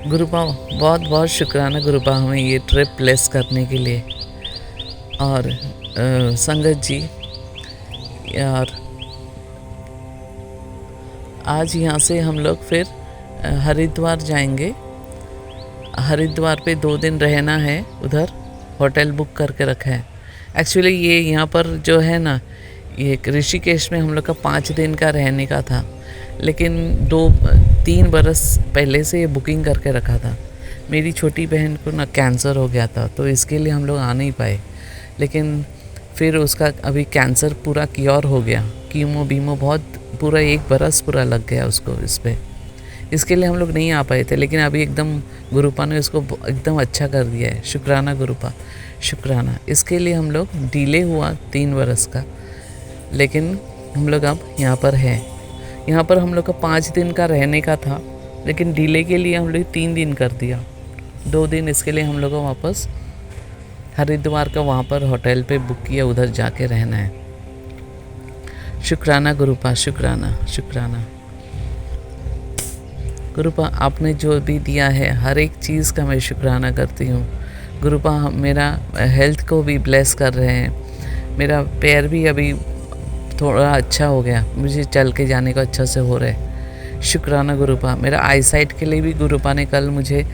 गुरुपा बहुत बहुत शुक्राना गुरुपा हमें ये ट्रिप ब्लेस करने के लिए। और संगत जी यार, आज यहाँ से हम लोग फिर हरिद्वार जाएंगे। हरिद्वार पे 2 दिन रहना है, उधर होटल बुक करके रखा है। एक्चुअली ये यहाँ पर जो है ना, ये ऋषिकेश में हम लोग का 5 दिन का रहने का था, लेकिन 2-3 बरस पहले से ये बुकिंग करके रखा था। मेरी छोटी बहन को ना कैंसर हो गया था, तो इसके लिए हम लोग आ नहीं पाए। लेकिन फिर उसका अभी कैंसर पूरा क्योर हो गया, कीमो बीमो बहुत पूरा 1 बरस पूरा लग गया उसको इस पे। इसके लिए हम लोग नहीं आ पाए थे, लेकिन अभी एकदम गुरुपा ने उसको एकदम अच्छा कर दिया है। शुक्राना गुरुपा, शुक्राना। इसके लिए हम लोग डिले हुआ 3 बरस का, लेकिन हम लोग अब यहाँ पर हैं। यहाँ पर हम लोग का 5 दिन का रहने का था, लेकिन डिले के लिए हम लोग 3 दिन कर दिया। 2 दिन इसके लिए हम लोग को वापस हरिद्वार का वहाँ पर होटल पे बुक किया, उधर जाके रहना है। शुक्राना गुरुपा, शुक्राना शुक्राना गुरुपा। आपने जो भी दिया है हर एक चीज़ का मैं शुक्राना करती हूँ। गुरुपा मेरा हेल्थ को भी ब्लेस कर रहे हैं। मेरा पैर भी अभी थोड़ा अच्छा हो गया, मुझे चल के जाने को अच्छा से हो रहा है। शुक्राना गुरुपा। मेरा आई साइट के लिए भी गुरुपा ने कल मुझे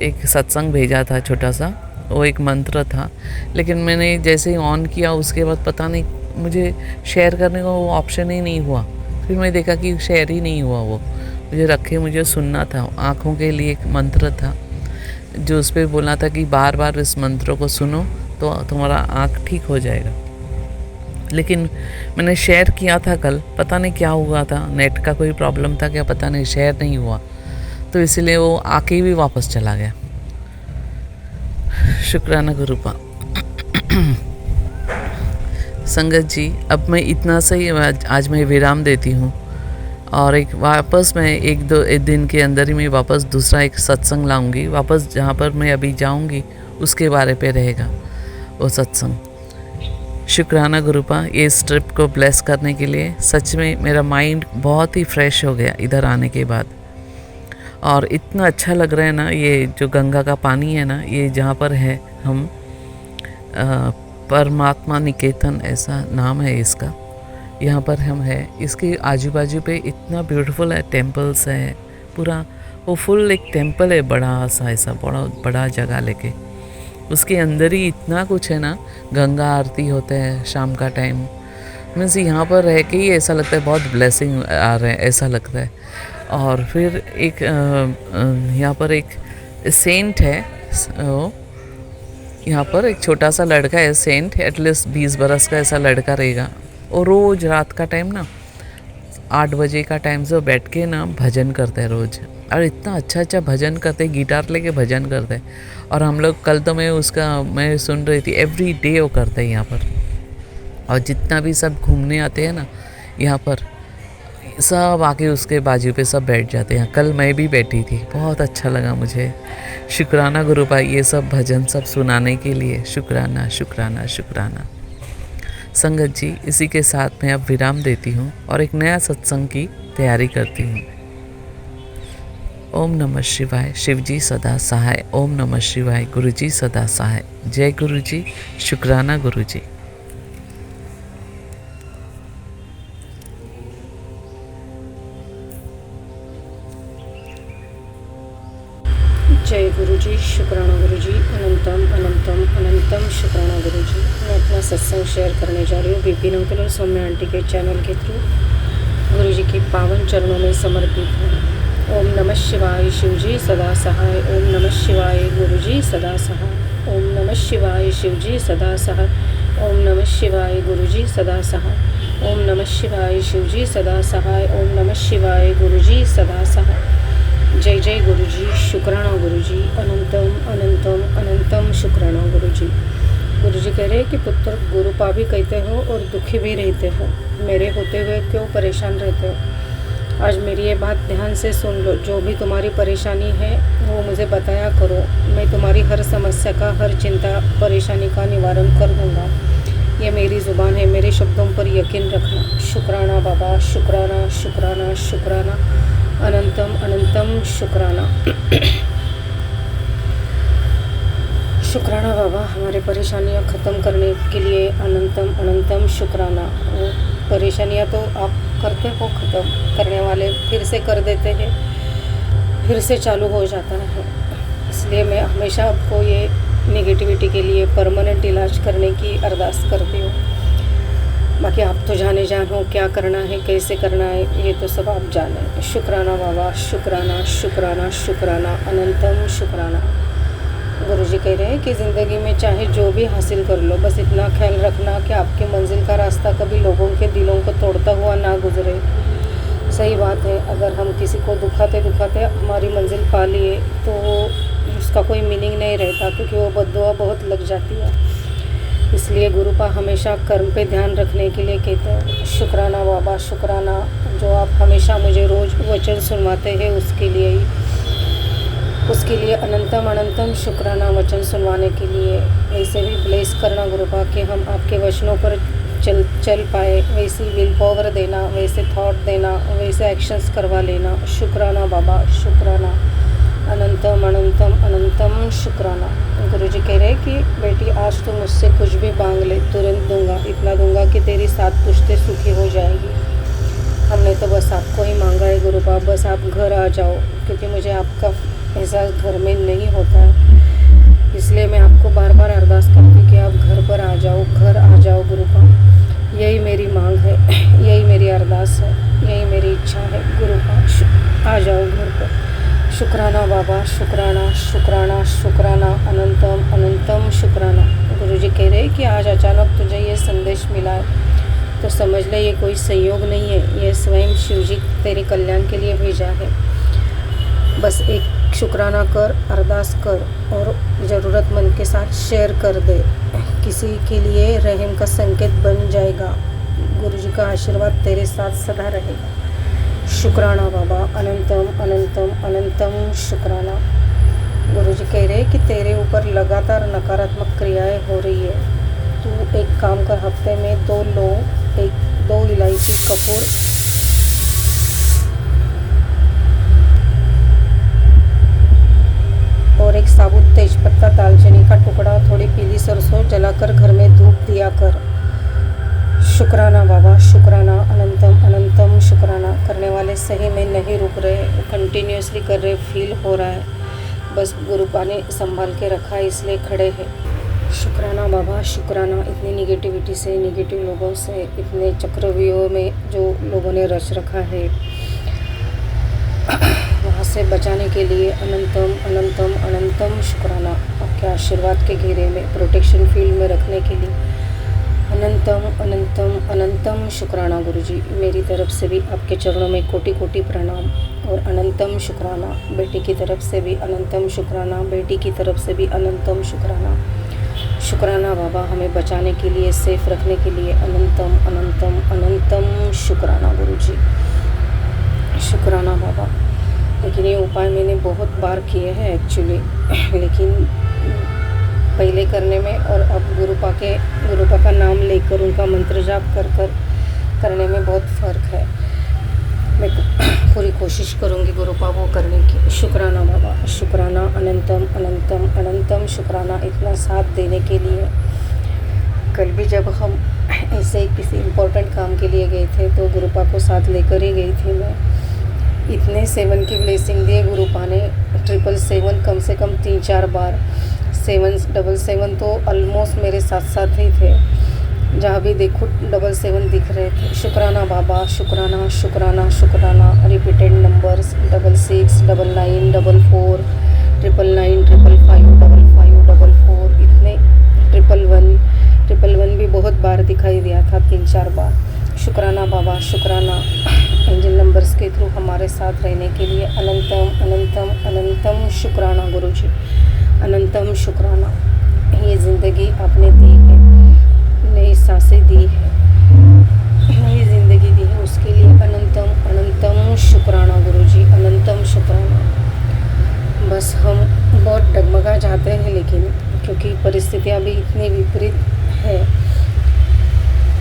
एक सत्संग भेजा था, छोटा सा, वो एक मंत्र था, लेकिन मैंने जैसे ही ऑन किया उसके बाद पता नहीं मुझे शेयर करने का वो ऑप्शन ही नहीं हुआ। फिर मैं देखा कि शेयर ही नहीं हुआ, वो मुझे सुनना था। आँखों के लिए एक मंत्र था जो उस पर बोला था कि बार बार इस मंत्र को सुनो तो तुम्हारा आँख ठीक हो जाएगा। लेकिन मैंने शेयर किया था कल, पता नहीं क्या हुआ था, नेट का कोई प्रॉब्लम था क्या पता नहीं, शेयर नहीं हुआ, तो इसलिए वो आके भी वापस चला गया। शुक्राना गुरुपा। संगत जी, अब मैं इतना सही आज मैं विराम देती हूँ, और एक वापस मैं एक दिन के अंदर ही मैं वापस दूसरा एक सत्संग लाऊंगी। वापस जहाँ पर मैं अभी जाऊंगी उसके बारे पे रहेगा वो सत्संग। शुक्राना गुरुपा ये इस ट्रिप को ब्लेस करने के लिए। सच में मेरा माइंड बहुत ही फ्रेश हो गया इधर आने के बाद, और इतना अच्छा लग रहा है ना। ये जो गंगा का पानी है ना, ये जहाँ पर है हम परमात्मा निकेतन ऐसा नाम है इसका, यहाँ पर हम है। इसके आजू बाजू पे इतना ब्यूटीफुल है, टेम्पल्स है, पूरा वो फुल एक टेम्पल है बड़ा सा, ऐसा बड़ा जगह लेके उसके अंदर ही इतना कुछ है ना। गंगा आरती होते हैं शाम का टाइम। मीन्स यहाँ पर रह के ही ऐसा लगता है बहुत ब्लेसिंग आ रहे हैं, ऐसा लगता है। और फिर एक यहाँ पर एक सेंट है, यहाँ पर एक छोटा सा लड़का है सेंट, एटलीस्ट 20 बरस का ऐसा लड़का रहेगा। और रोज़ रात का टाइम ना 8 बजे का टाइम से बैठ के ना भजन करते हैं रोज़, और इतना अच्छा भजन करते हैं, गिटार लेके भजन करते हैं। और हम लोग कल तो मैं सुन रही थी, एवरी डे वो करते हैं यहाँ पर। और जितना भी सब घूमने आते हैं ना यहाँ पर, सब आके उसके बाजू पे सब बैठ जाते हैं। कल मैं भी बैठी थी, बहुत अच्छा लगा मुझे। शुक्राना गुरुपा ये सब भजन सब सुनाने के लिए। शुक्राना शुक्राना शुक्राना। संगत जी, इसी के साथ मैं अब विराम देती हूँ और एक नया सत्संग की तैयारी करती हूँ। ओम नमः शिवाय, शिवजी सदा सहाय। ओम नमः शिवाय, गुरुजी सदा सहाय। जय गुरुजी, शुक्राना गुरुजी। जय गुरुजी, शुक्राना गुरुजी, अनंतम अनंतम अनंतम शुक्राना गुरुजी। मैं अपना सत्संग शेयर करने जा रही हूँ विपिन अंकल और सौम्या आंटी के चैनल के थ्रू। गुरुजी के पावन चरणों में समर्पित हूँ। ओम नमः शिवाय, शिवजी सदा सहाय। ओम नमः शिवाय, गुरुजी सदा सहाय। ओम नमः शिवाय, शिवजी सदा सहाय। ओम नमः शिवाय, गुरुजी सदा सहाय। ओम नमः शिवाय, शिवजी सदा सहाय। ओम नमः शिवाय, गुरुजी सदा सहाय। जय जय गुरुजी, शुक्राना गुरुजी, अनंतम अनंतम अनंतम शुक्राना गुरुजी। गुरुजी कह रहे हैं कि पुत्र गुरुपा भी कहते हो और दुखी भी रहते हो, मेरे होते हुए क्यों परेशान रहते हो। आज मेरी ये बात ध्यान से सुन लो। जो भी तुम्हारी परेशानी है वो मुझे बताया करो, मैं तुम्हारी हर समस्या का, हर चिंता परेशानी का निवारण कर दूँगा। ये मेरी ज़ुबान है, मेरे शब्दों पर यकीन रखना। शुक्राना बाबा, शुक्राना शुक्राना शुक्राना, अनंतम अनंतम शुक्राना। शुक्राना बाबा, हमारे परेशानियां ख़त्म करने के लिए अनंतम अनंतम शुक्राना। वो परेशानियां तो आप करते हो ख़त्म करने वाले, फिर से कर देते हैं, फिर से चालू हो जाता है। इसलिए मैं हमेशा आपको ये नेगेटिविटी के लिए परमानेंट इलाज करने की अरदास करती हूँ। बाकी आप तो जाने जान हो क्या करना है, कैसे करना है, ये तो सब आप जाने। शुक्राना बाबा, शुक्राना शुक्राना शुक्राना, अनंतम शुक्राना। गुरुजी कह रहे हैं कि ज़िंदगी में चाहे जो भी हासिल कर लो, बस इतना ख्याल रखना कि आपकी मंजिल का रास्ता कभी लोगों के दिलों को तोड़ता हुआ ना गुजरे। सही बात है, अगर हम किसी को दुखाते दुखाते हमारी मंजिल पा लिए तो उसका कोई मीनिंग नहीं रहता, क्योंकि वो बद्दुआ बहुत लग जाती है। इसलिए गुरुपा हमेशा कर्म पे ध्यान रखने के लिए कहते हैं। शुक्राना बाबा, शुक्राना, जो आप हमेशा मुझे रोज़ वचन सुनवाते हैं उसके लिए अनंतम अनंतम शुक्राना वचन सुनवाने के लिए। वैसे भी ब्लेस करना गुरुपा कि हम आपके वचनों पर चल पाए, वैसी विल पावर देना, वैसे थॉट देना, वैसे एक्शंस करवा लेना। शुक्राना बाबा, शुक्राना, अनंतम अनंतम अनंतम शुक्राना। गुरुजी कह रहे हैं कि बेटी आज तू मुझसे कुछ भी मांग ले, तुरंत दूंगा, इतना दूंगा कि तेरी 7 पुश्तें सुखी हो जाएगी। हमने तो बस आपको ही मांगा है गुरुपा, बस आप घर आ जाओ, क्योंकि मुझे आपका एहसास घर में नहीं होता है। इसलिए मैं आपको बार बार अरदास करती कि आप घर पर आ जाओ, घर आ जाओ गुरुपा। यही मेरी मांग है, यही मेरी अरदास है, यही मेरी इच्छा है गुरुपा, आ जाओ घर पर। शुक्राना बाबा, शुक्राना शुक्राना शुक्राना, अनंतम अनंतम शुक्राना। गुरुजी कह रहे हैं कि आज अचानक तुझे ये संदेश मिला है तो समझ ले ये कोई संयोग नहीं है, ये स्वयं शिवजी तेरे कल्याण के लिए भेजा है। बस एक शुक्राना कर, अरदास कर और ज़रूरतमंद के साथ शेयर कर दे, किसी के लिए रहम का संकेत बन जाएगा। गुरुजी का आशीर्वाद तेरे साथ सदा रहेगा। शुक्राना बाबा, अनंतम अनंतम अनंतम शुक्राना। गुरुजी कह रहे हैं कि तेरे ऊपर लगातार नकारात्मक क्रियाएं हो रही है। तू एक काम कर, हफ्ते में 2 लौंग, 2 इलायची, कपूर और एक साबुत तेजपत्ता, दालचीनी का टुकड़ा, थोड़ी पीली सरसों जलाकर घर में धूप दिया कर। शुक्राना बाबा, शुक्राना, अनंतम अनंतम शुक्राना। करने वाले सही में नहीं रुक रहे, कंटिन्यूसली कर रहे, फील हो रहा है, बस गुरुपा ने संभाल के रखा है इसलिए खड़े हैं। शुक्राना बाबा, शुक्राना। इतनी निगेटिविटी से, निगेटिव लोगों से, इतने चक्रव्यूह में जो लोगों ने रच रखा है, वहाँ से बचाने के लिए अनंतम अनंतम अनंतम शुक्राना। आपके आशीर्वाद के घेरे में, प्रोटेक्शन फील्ड में रखने के लिए अनंतम अनंतम अनंतम शुक्राना। गुरुजी, मेरी तरफ से भी आपके चरणों में कोटि कोटि प्रणाम और अनंतम शुक्राना। बेटी की तरफ से भी अनंतम शुक्राना, बेटी की तरफ से भी अनंतम शुक्राना। शुक्राना बाबा, हमें बचाने के लिए, सेफ रखने के लिए अनंतम अनंतम अनंतम शुक्राना। गुरुजी, शुक्राना बाबा। लेकिन ये उपाय मैंने बहुत बार किए हैं एक्चुअली, लेकिन पहले करने में और अब गुरुपा का नाम लेकर उनका मंत्र जाप कर करने में बहुत फ़र्क है। मैं पूरी कोशिश करूँगी गुरुपा वो करने की। शुक्राना बाबा, शुक्राना, अनंतम अनंतम अनंतम शुक्राना, इतना साथ देने के लिए। कल भी जब हम ऐसे किसी इम्पोर्टेंट काम के लिए गए थे तो गुरुपा को साथ लेकर ही गई थी मैं। इतने 7 की ब्लेसिंग दिए गुरुपा ने, 777 कम से कम 3-4 बार, 777 तो ऑलमोस्ट मेरे साथ साथ ही थे, जहाँ भी देखो 77 दिख रहे थे। शुक्राना बाबा, शुक्राना शुक्राना शुक्राना। रिपीटेड नंबर्स 66 99 44 999 555 55 इतने 111 भी बहुत बार दिखाई दिया था, 3-4 बार। शुक्राना बाबा, शुक्राना एंजल नंबर्स के थ्रू हमारे साथ रहने के लिए अनंतम अनंतम अनंतम शुक्राना। गुरुजी, अनंतम शुक्राना। ये ज़िंदगी आपने दी है, नई सांसें दी है, नई ज़िंदगी दी है, उसके लिए अनंतम अनंतम शुक्राना। गुरुजी, अनंतम शुक्राना। बस हम बहुत डगमगा जाते हैं, लेकिन क्योंकि परिस्थितियाँ भी इतनी विपरीत है,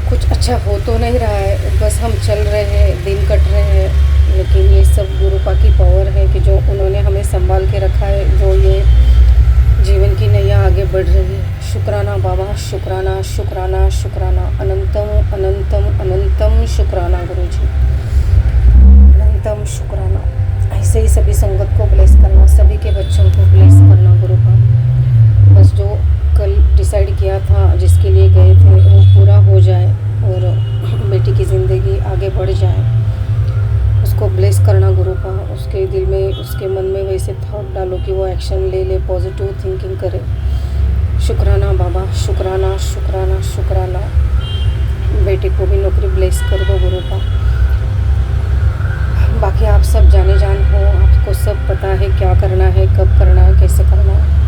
कुछ अच्छा हो तो नहीं रहा है, बस हम चल रहे हैं, दिन कट रहे हैं। लेकिन ये सब गुरुपा की पावर है कि जो उन्होंने हमें संभाल के रखा है, जो ये जीवन की नैया आगे बढ़ रही है। शुक्राना बाबा, शुक्राना शुक्राना शुक्राना, अनंतम अनंतम अनंतम शुक्राना गुरुजी, अनंतम शुक्राना। ऐसे ही सभी संगत को ब्लेस करना, सभी के बच्चों को ब्लेस करना गुरु का। बस जो कल डिसाइड किया था, जिसके लिए गए थे, वो पूरा हो जाए और बेटी की ज़िंदगी आगे बढ़ जाए, उसको ब्लेस करना गुरु का। उसके दिल में, उसके मन में वैसे थॉट डालो कि वो एक्शन ले ले, पॉजिटिव थिंकिंग करे। शुक्राना बाबा, शुक्राना शुक्राना शुक्राना। बेटे को भी नौकरी ब्लेस कर दो गुरु का। बाकी आप सब जाने जान हो, आपको सब पता है क्या करना है, कब करना है, कैसे करना है।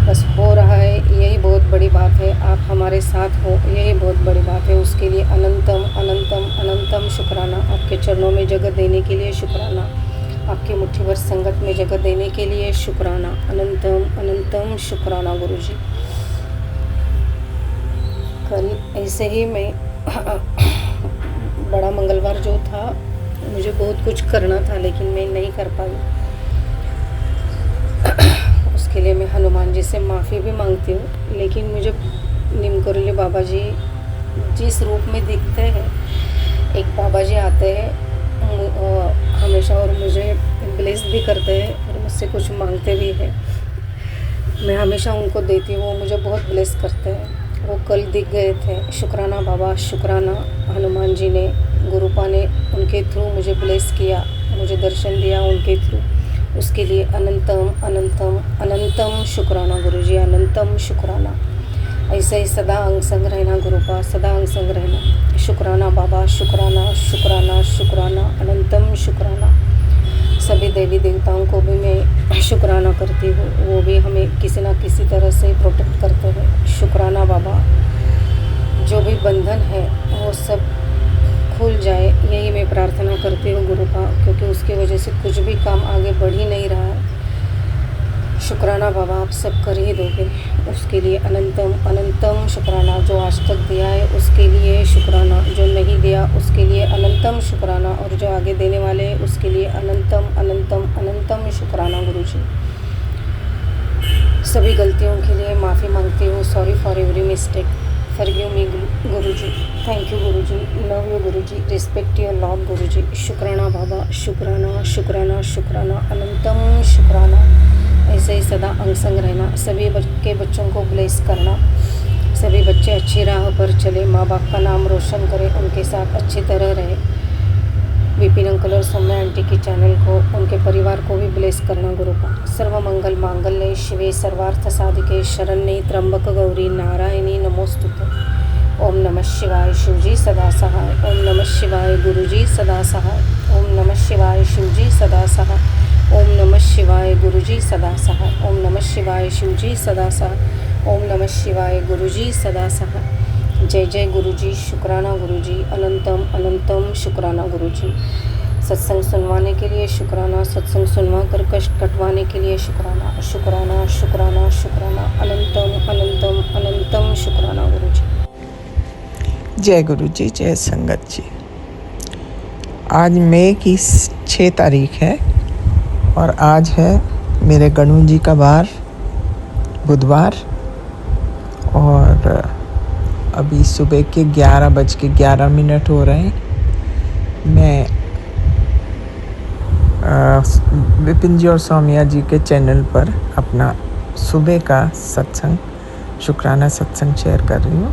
बस हो रहा है, यही बहुत बड़ी बात है। आप हमारे साथ हो, यही बहुत बड़ी बात है। उसके लिए अनंतम अनंतम अनंतम शुक्राना। आपके चरणों में जगह देने के लिए शुक्राना, आपकी मुट्ठी भर संगत में जगह देने के लिए शुक्राना, अनंतम अनंतम शुक्राना गुरुजी। कल ऐसे ही मैं बड़ा मंगलवार जो था, मुझे बहुत कुछ करना था लेकिन मैं नहीं कर पाई। उसके लिए मैं हनुमान जी से माफ़ी भी मांगती हूँ। लेकिन मुझे निमकरोली बाबा जी जिस रूप में दिखते हैं, एक बाबा जी आते हैं हमेशा और मुझे ब्लेस भी करते हैं और मुझसे कुछ मांगते भी हैं। मैं हमेशा उनको देती हूँ, वो मुझे बहुत ब्लेस करते हैं। वो कल दिख गए थे। शुक्राना बाबा, शुक्राना। हनुमान जी ने, गुरुपा ने उनके थ्रू मुझे ब्लेस किया, मुझे दर्शन दिया उनके थ्रू। उसके लिए अनंतम अनंतम अनंतम शुक्राना गुरुजी, अनंतम शुक्राना। ऐसे ही सदा अंग संग रहना गुरुपा, सदा अंग संग रहना। शुक्राना बाबा, शुक्राना शुक्राना शुक्राना, अनंतम शुक्राना। सभी देवी देवताओं को भी मैं शुक्राना करती हूँ, वो भी हमें किसी ना किसी तरह से प्रोटेक्ट करते हैं। शुक्राना बाबा। जो भी बंधन है वो सब खुल जाए, यही मैं प्रार्थना करती हूँ गुरु का, क्योंकि उसकी वजह से कुछ भी काम आगे बढ़ ही नहीं रहा है। शुक्राना बाबा, आप सब कर ही दोगे। उसके लिए अनंतम अनंतम शुक्राना। जो आज तक दिया है उसके लिए शुक्राना, जो नहीं दिया उसके लिए अनंतम शुक्राना, और जो आगे देने वाले हैं उसके लिए अनंतम अनंतम अनंतम शुक्राना गुरुजी। सभी गलतियों के लिए माफ़ी मांगती हूँ। Sorry for every mistake. Forgive me Guruji. Thank you Guruji. Love you Guruji. Respect your lord Guruji. शुक्राना बाबा, शुक्राना शुक्राना शुक्राना, अनंतम शुक्राना। ऐसे ही सदा अंग संग रहना, सभी के बच्चों को ब्लेस करना, सभी बच्चे अच्छी राह पर चले, माँ बाप का नाम रोशन करें, उनके साथ अच्छी तरह रहे। विपिन अंकल और सौम्या आंटी के चैनल को, उनके परिवार को भी ब्लेस करना गुरु का। सर्व मंगल मांगल्ये शिवे सर्वार्थ साधिके शरण्ये त्र्यंबक गौरी नारायणी नमोस्तुते। ओम नमः शिवाय शिवजी सदा सहाय। ओम नमः शिवाय गुरुजी सदा सहाय। ओम नमः शिवाय शिवजी सदा सहाय। ओम नमः शिवाय गुरुजी सदा सहाय। ओम नमः शिवाय शिवजी सदा सहाय। ओम नमः शिवाय गुरुजी सदा सहाय। जय जय गुरुजी। शुक्राना गुरुजी, अनंतम अनंतम शुक्राना गुरुजी। सत्संग सुनवाने के लिए शुक्राना, सत्संग सुनवा कर कष्ट कटवाने के लिए शुक्राना, शुक्राना शुक्राना शुक्राना, अनंतम अनंतम अनंतम शुक्राना गुरुजी। जय गुरु जी, जय संगत जी। आज मई की 6 तारीख है और आज है मेरे गणू जी का वार, बुधवार। और अभी सुबह के 11:11 हो रहे हैं। मैं विपिन जी और सौम्या जी के चैनल पर अपना सुबह का सत्संग, शुक्राना सत्संग शेयर कर रही हूँ।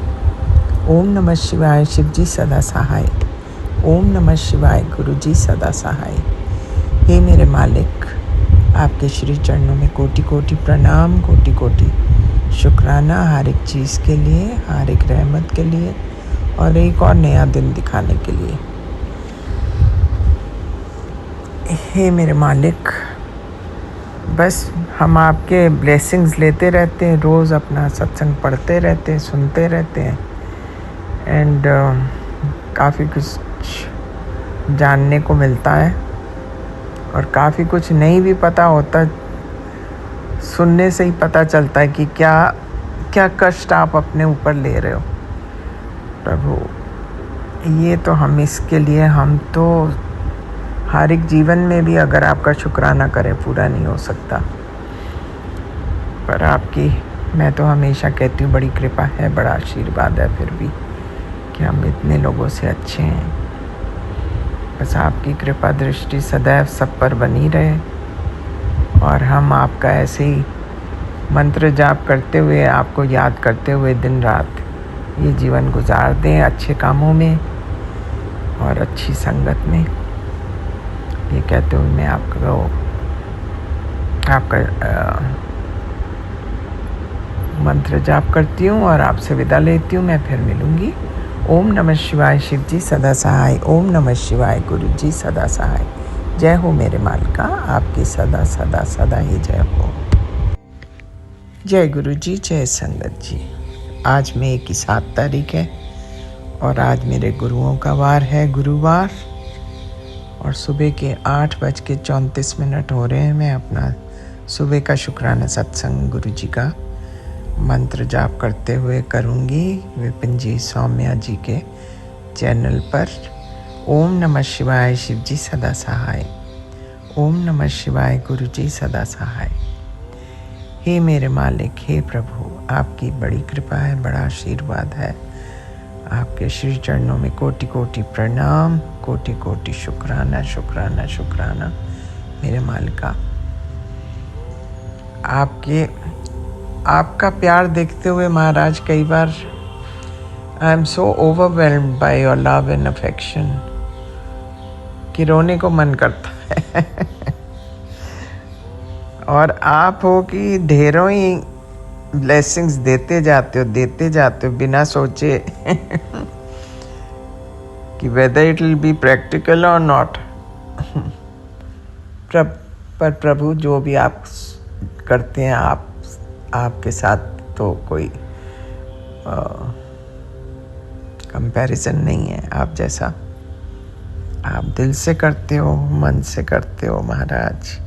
ओम नमः शिवाय शिवजी सदा सहाय। ओम नमः शिवाय गुरुजी सदा सहाय। हे मेरे मालिक, आपके श्री चरणों में कोटि कोटि प्रणाम, कोटि कोटि शुक्राना, हर एक चीज़ के लिए, हर एक रहमत के लिए और एक और नया दिन दिखाने के लिए। हे मेरे मालिक, बस हम आपके ब्लेसिंग्स लेते रहते हैं, रोज़ अपना सत्संग पढ़ते रहते हैं, सुनते रहते हैं एंड काफ़ी कुछ जानने को मिलता है और काफ़ी कुछ नहीं भी पता होता। सुनने से ही पता चलता है कि क्या क्या कष्ट आप अपने ऊपर ले रहे हो। प्रभु, ये तो हम इसके लिए, हम तो हर एक जीवन में भी अगर आपका शुक्राना करें पूरा नहीं हो सकता। पर आपकी, मैं तो हमेशा कहती हूँ, बड़ी कृपा है, बड़ा आशीर्वाद है फिर भी कि हम इतने लोगों से अच्छे हैं। बस आपकी कृपा दृष्टि सदैव सब पर बनी रहे और हम आपका ऐसे ही मंत्र जाप करते हुए, आपको याद करते हुए दिन रात ये जीवन गुजार दें, अच्छे कामों में और अच्छी संगत में। ये कहते हुए मैं आपका मंत्र जाप करती हूँ और आपसे विदा लेती हूँ। मैं फिर मिलूँगी। ओम नमः शिवाय। शिव जी सदा सहाय। ओम नमः शिवाय। गुरु जी सदा सहाय। जय हो मेरे मालिका, आपकी सदा सदा सदा ही जय हो। जय गुरु जी, जय संगत जी। आज मई की 7 तारीख है और आज मेरे गुरुओं का वार है, गुरुवार, और सुबह के 8:34 हो रहे हैं। मैं अपना सुबह का शुक्राना सत्संग गुरु जी का मंत्र जाप करते हुए करूँगी विपिन जी सौम्या जी के चैनल पर। ओम नमः शिवाय। शिव जी सदा सहाय। ओम नमः शिवाय। गुरु जी सदा सहाय। हे मेरे मालिक, हे प्रभु, आपकी बड़ी कृपा है, बड़ा आशीर्वाद है। आपके श्री चरणों में कोटि कोटि प्रणाम, कोटि कोटि शुक्राना शुक्राना शुक्राना मेरे मालिका। आपका प्यार देखते हुए महाराज कई बार I am so overwhelmed by your love and affection कि रोने को मन करता है। और आप हो कि ढेरों ही ब्लेसिंग्स देते जाते हो बिना सोचे कि whether it will be practical और नॉट। पर प्रभु जो भी आप करते हैं, आपके साथ तो कोई कंपैरिजन नहीं है। आप जैसा आप दिल से करते हो, मन से करते हो महाराज,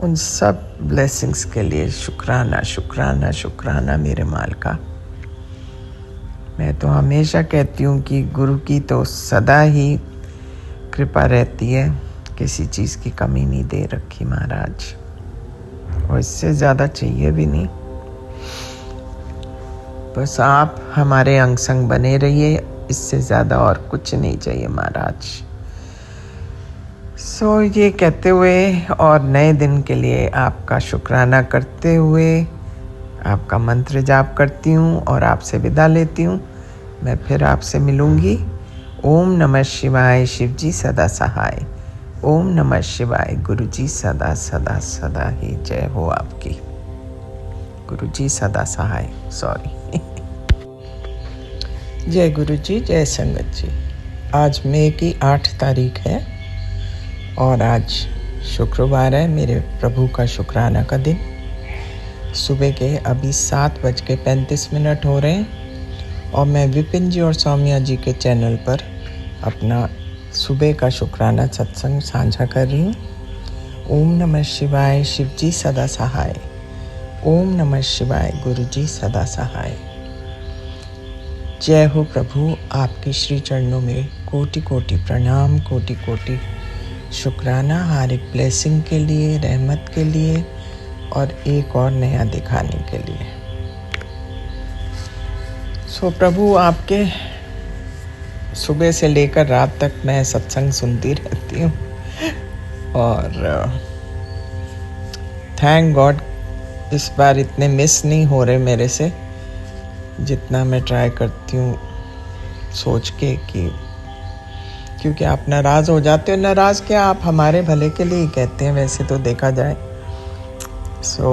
उन सब ब्लेसिंग्स के लिए शुक्राना शुक्राना शुक्राना मेरे मालिका। मैं तो हमेशा कहती हूँ कि गुरु की तो सदा ही कृपा रहती है, किसी चीज़ की कमी नहीं दे रखी महाराज, और इससे ज़्यादा चाहिए भी नहीं। बस आप हमारे अंग संग बने रहिए, इससे ज़्यादा और कुछ नहीं चाहिए महाराज। सो ये कहते हुए और नए दिन के लिए आपका शुक्राना करते हुए आपका मंत्र जाप करती हूँ और आपसे विदा लेती हूँ। मैं फिर आपसे मिलूँगी। ओम नमः शिवाय। शिव जी सदा सहाय। ओम नमः शिवाय। गुरु जी सदा सदा सदा ही जय हो आपकी। गुरु जी सदा सहाय। सॉरी। जय गुरु जी, जय संगत जी। आज मई की 8 तारीख है और आज शुक्रवार है, मेरे प्रभु का शुक्राना का दिन। सुबह के अभी 7:35 हो रहे हैं और मैं विपिन जी और सौम्या जी के चैनल पर अपना सुबह का शुक्राना सत्संग साझा कर रही हूँ। ओम नमः शिवाय। शिव जी सदा सहाय। ओम नमः शिवाय। गुरु जी सदा सहाय। जय हो प्रभु, आपके श्री चरणों में कोटि कोटि प्रणाम, कोटि कोटि शुक्राना हर एक ब्लेसिंग के लिए, रहमत के लिए और एक और नया दिखाने के लिए। सो प्रभु, आपके सुबह से लेकर रात तक मैं सत्संग सुनती रहती हूँ और थैंक गॉड इस बार इतने मिस नहीं हो रहे मेरे से जितना मैं ट्राई करती हूँ सोच के कि, क्योंकि आप नाराज़ हो जाते हो। नाराज़ क्या, आप हमारे भले के लिए ही कहते हैं वैसे तो देखा जाए। So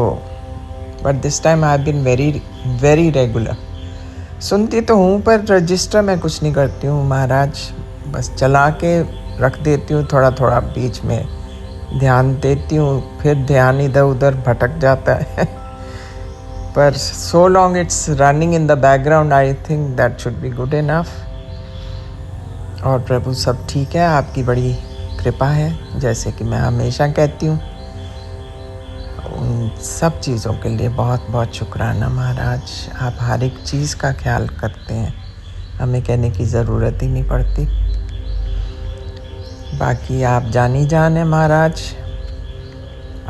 but this time I have been very regular. सुनती तो हूँ पर रजिस्टर मैं कुछ नहीं करती हूँ महाराज, बस चला के रख देती हूँ, थोड़ा थोड़ा बीच में ध्यान देती हूँ, फिर ध्यान इधर उधर भटक जाता है। पर so long it's running in the background, I think that should be good enough। और प्रभु सब ठीक है, आपकी बड़ी कृपा है। जैसे कि मैं हमेशा कहती हूँ, उन सब चीज़ों के लिए बहुत बहुत शुक्राना महाराज। आप हर एक चीज़ का ख्याल करते हैं, हमें कहने की ज़रूरत ही नहीं पड़ती। बाकी आप जानी जान है महाराज,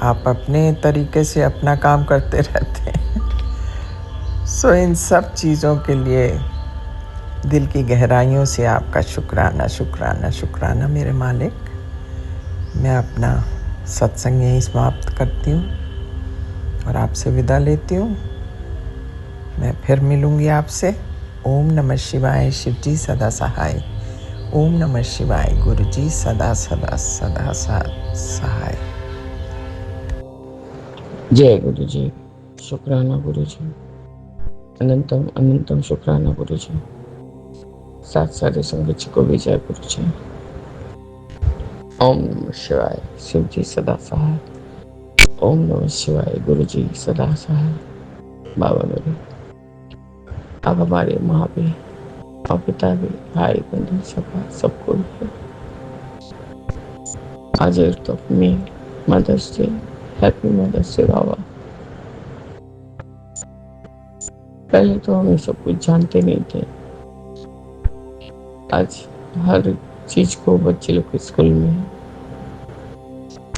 आप अपने तरीके से अपना काम करते रहते हैं। सो इन सब चीज़ों के लिए दिल की गहराइयों से आपका शुक्राना शुक्राना शुक्राना मेरे मालिक। मैं अपना सत्संग यहीं समाप्त करती हूँ और आपसे विदा लेती हूँ। मैं फिर मिलूँगी आपसे। ओम नमः शिवाय। शिव जी सदा सहाय। ओम नमः शिवाय। गुरु जी सदा सदा सदा सहाय। जय गुरु जी। शुक्राना गुरु जी। अनंतम अनंतम शुक्राना गुरु जी। साथ सारे संगत जी को भी जय गुरु जी। ओम नमः शिवाय। शिव जी सदा सहाय। ओम नमः शिवाय। गुरु जी सदा सहाय। बाबा मेरे, आप हमारे माँ भी और पिता भी, भाई बंधु सभा सबको भी। आज तो अपनी mother's day, happy mother's day बाबा। पहले तो हम ये सब कुछ जानते नहीं थे। आज हर चीज को बच्चे लोग के स्कूल में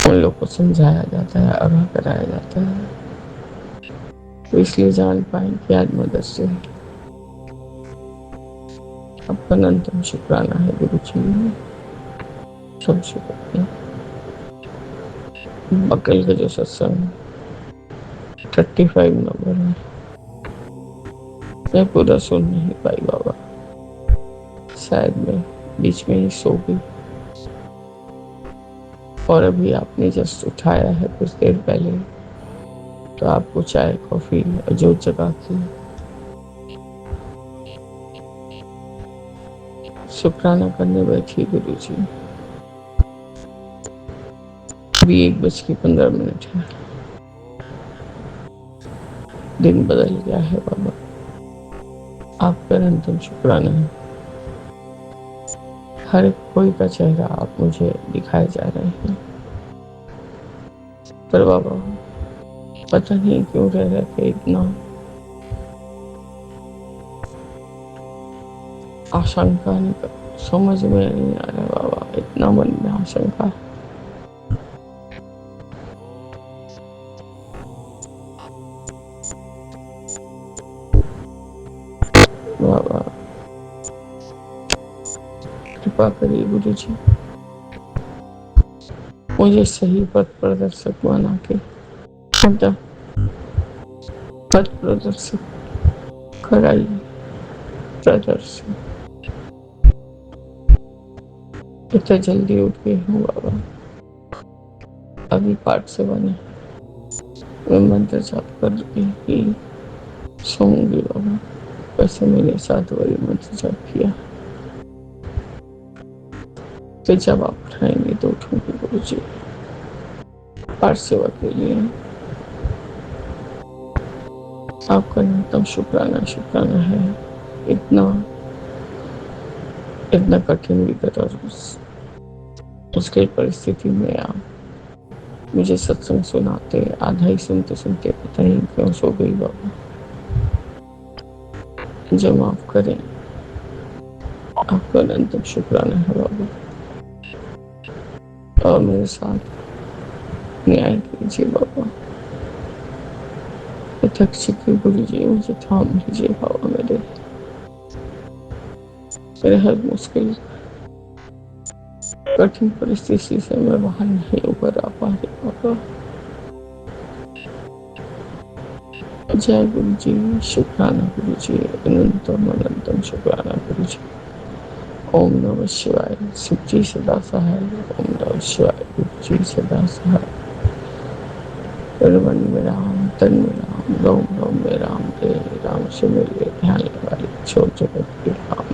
उन लोग को समझाया जाता है, आगाह कराया जाता है, तो इसलिए जान पाए कि आज मदर्स डे। आपका अनंतम शुक्राना है गुरु जी। सब शुक्रिया। बकल का जो सत्संग 35 नंबर है, मैं पूरा सुन नहीं पाई बाबा। शायद मैं बीच में ही सो गई और अभी आपने जस्ट उठाया है कुछ देर पहले, तो आपको चाय कॉफी और जो जगा के शुक्राना करने बैठी गुरु जी। अभी 1:15 है। दिन बदल गया है बाबा। आपका अनंतम शुक्राना है। हर कोई का चेहरा आप मुझे दिखाए जा रहे हैं, पर बाबा पता नहीं क्यों रह के इतना आशंका समझ में नहीं आ रहा बाबा। इतना मन में आशंका है। बाबा कृपा करिए गुरु जी, मुझे सही पथ प्रदर्शक बना के पथ प्रदर्शक कराइए। प्रदर्शक इतना जल्दी उठ गई हूँ बाबा। अभी पाठ से बने मैं मंत्र जाप करके ही सोऊंगी बाबा। वैसे मैंने 7 बारी मंत्र जाप किया, तो जब आप उठाएंगे तो उठूंगी गुरु जी पाठ सेवा के लिए। आपका न्यूनतम शुक्राना है। इतना कठिन विकट और मुश्किल परिस्थिति में आप मुझे सत्संग सुनाते, आधा ही सुनते सुनते पता नहीं क्यों सो गई बाबा। मुझे माफ करें। आपका अनंतम शुक्राना है बाबा, और मेरे साथ न्याय कीजिए बाबा। थक चुकी गुरु जी, मुझे थाम लीजिए बाबा। मेरे हर मुश्किल कठिन परिस्थिति से मैं बाहर नहीं उबर आ पा रही बाबा। जय गुरु जी। शुक्राना गुरु जी। अनंतम अनंतम शुक्राना गुरु जी। ओम नमः शिवाय। शिव जी सदा सहाय। ओम नमः शिवाय। गुरु जी सदा सहाय। मन में राम, तन में राम, रोम रोम में राम, रे राम से मिले ध्यान लगाए, छोड़ जगत के राम।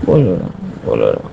बोलो राम, बोलो राम।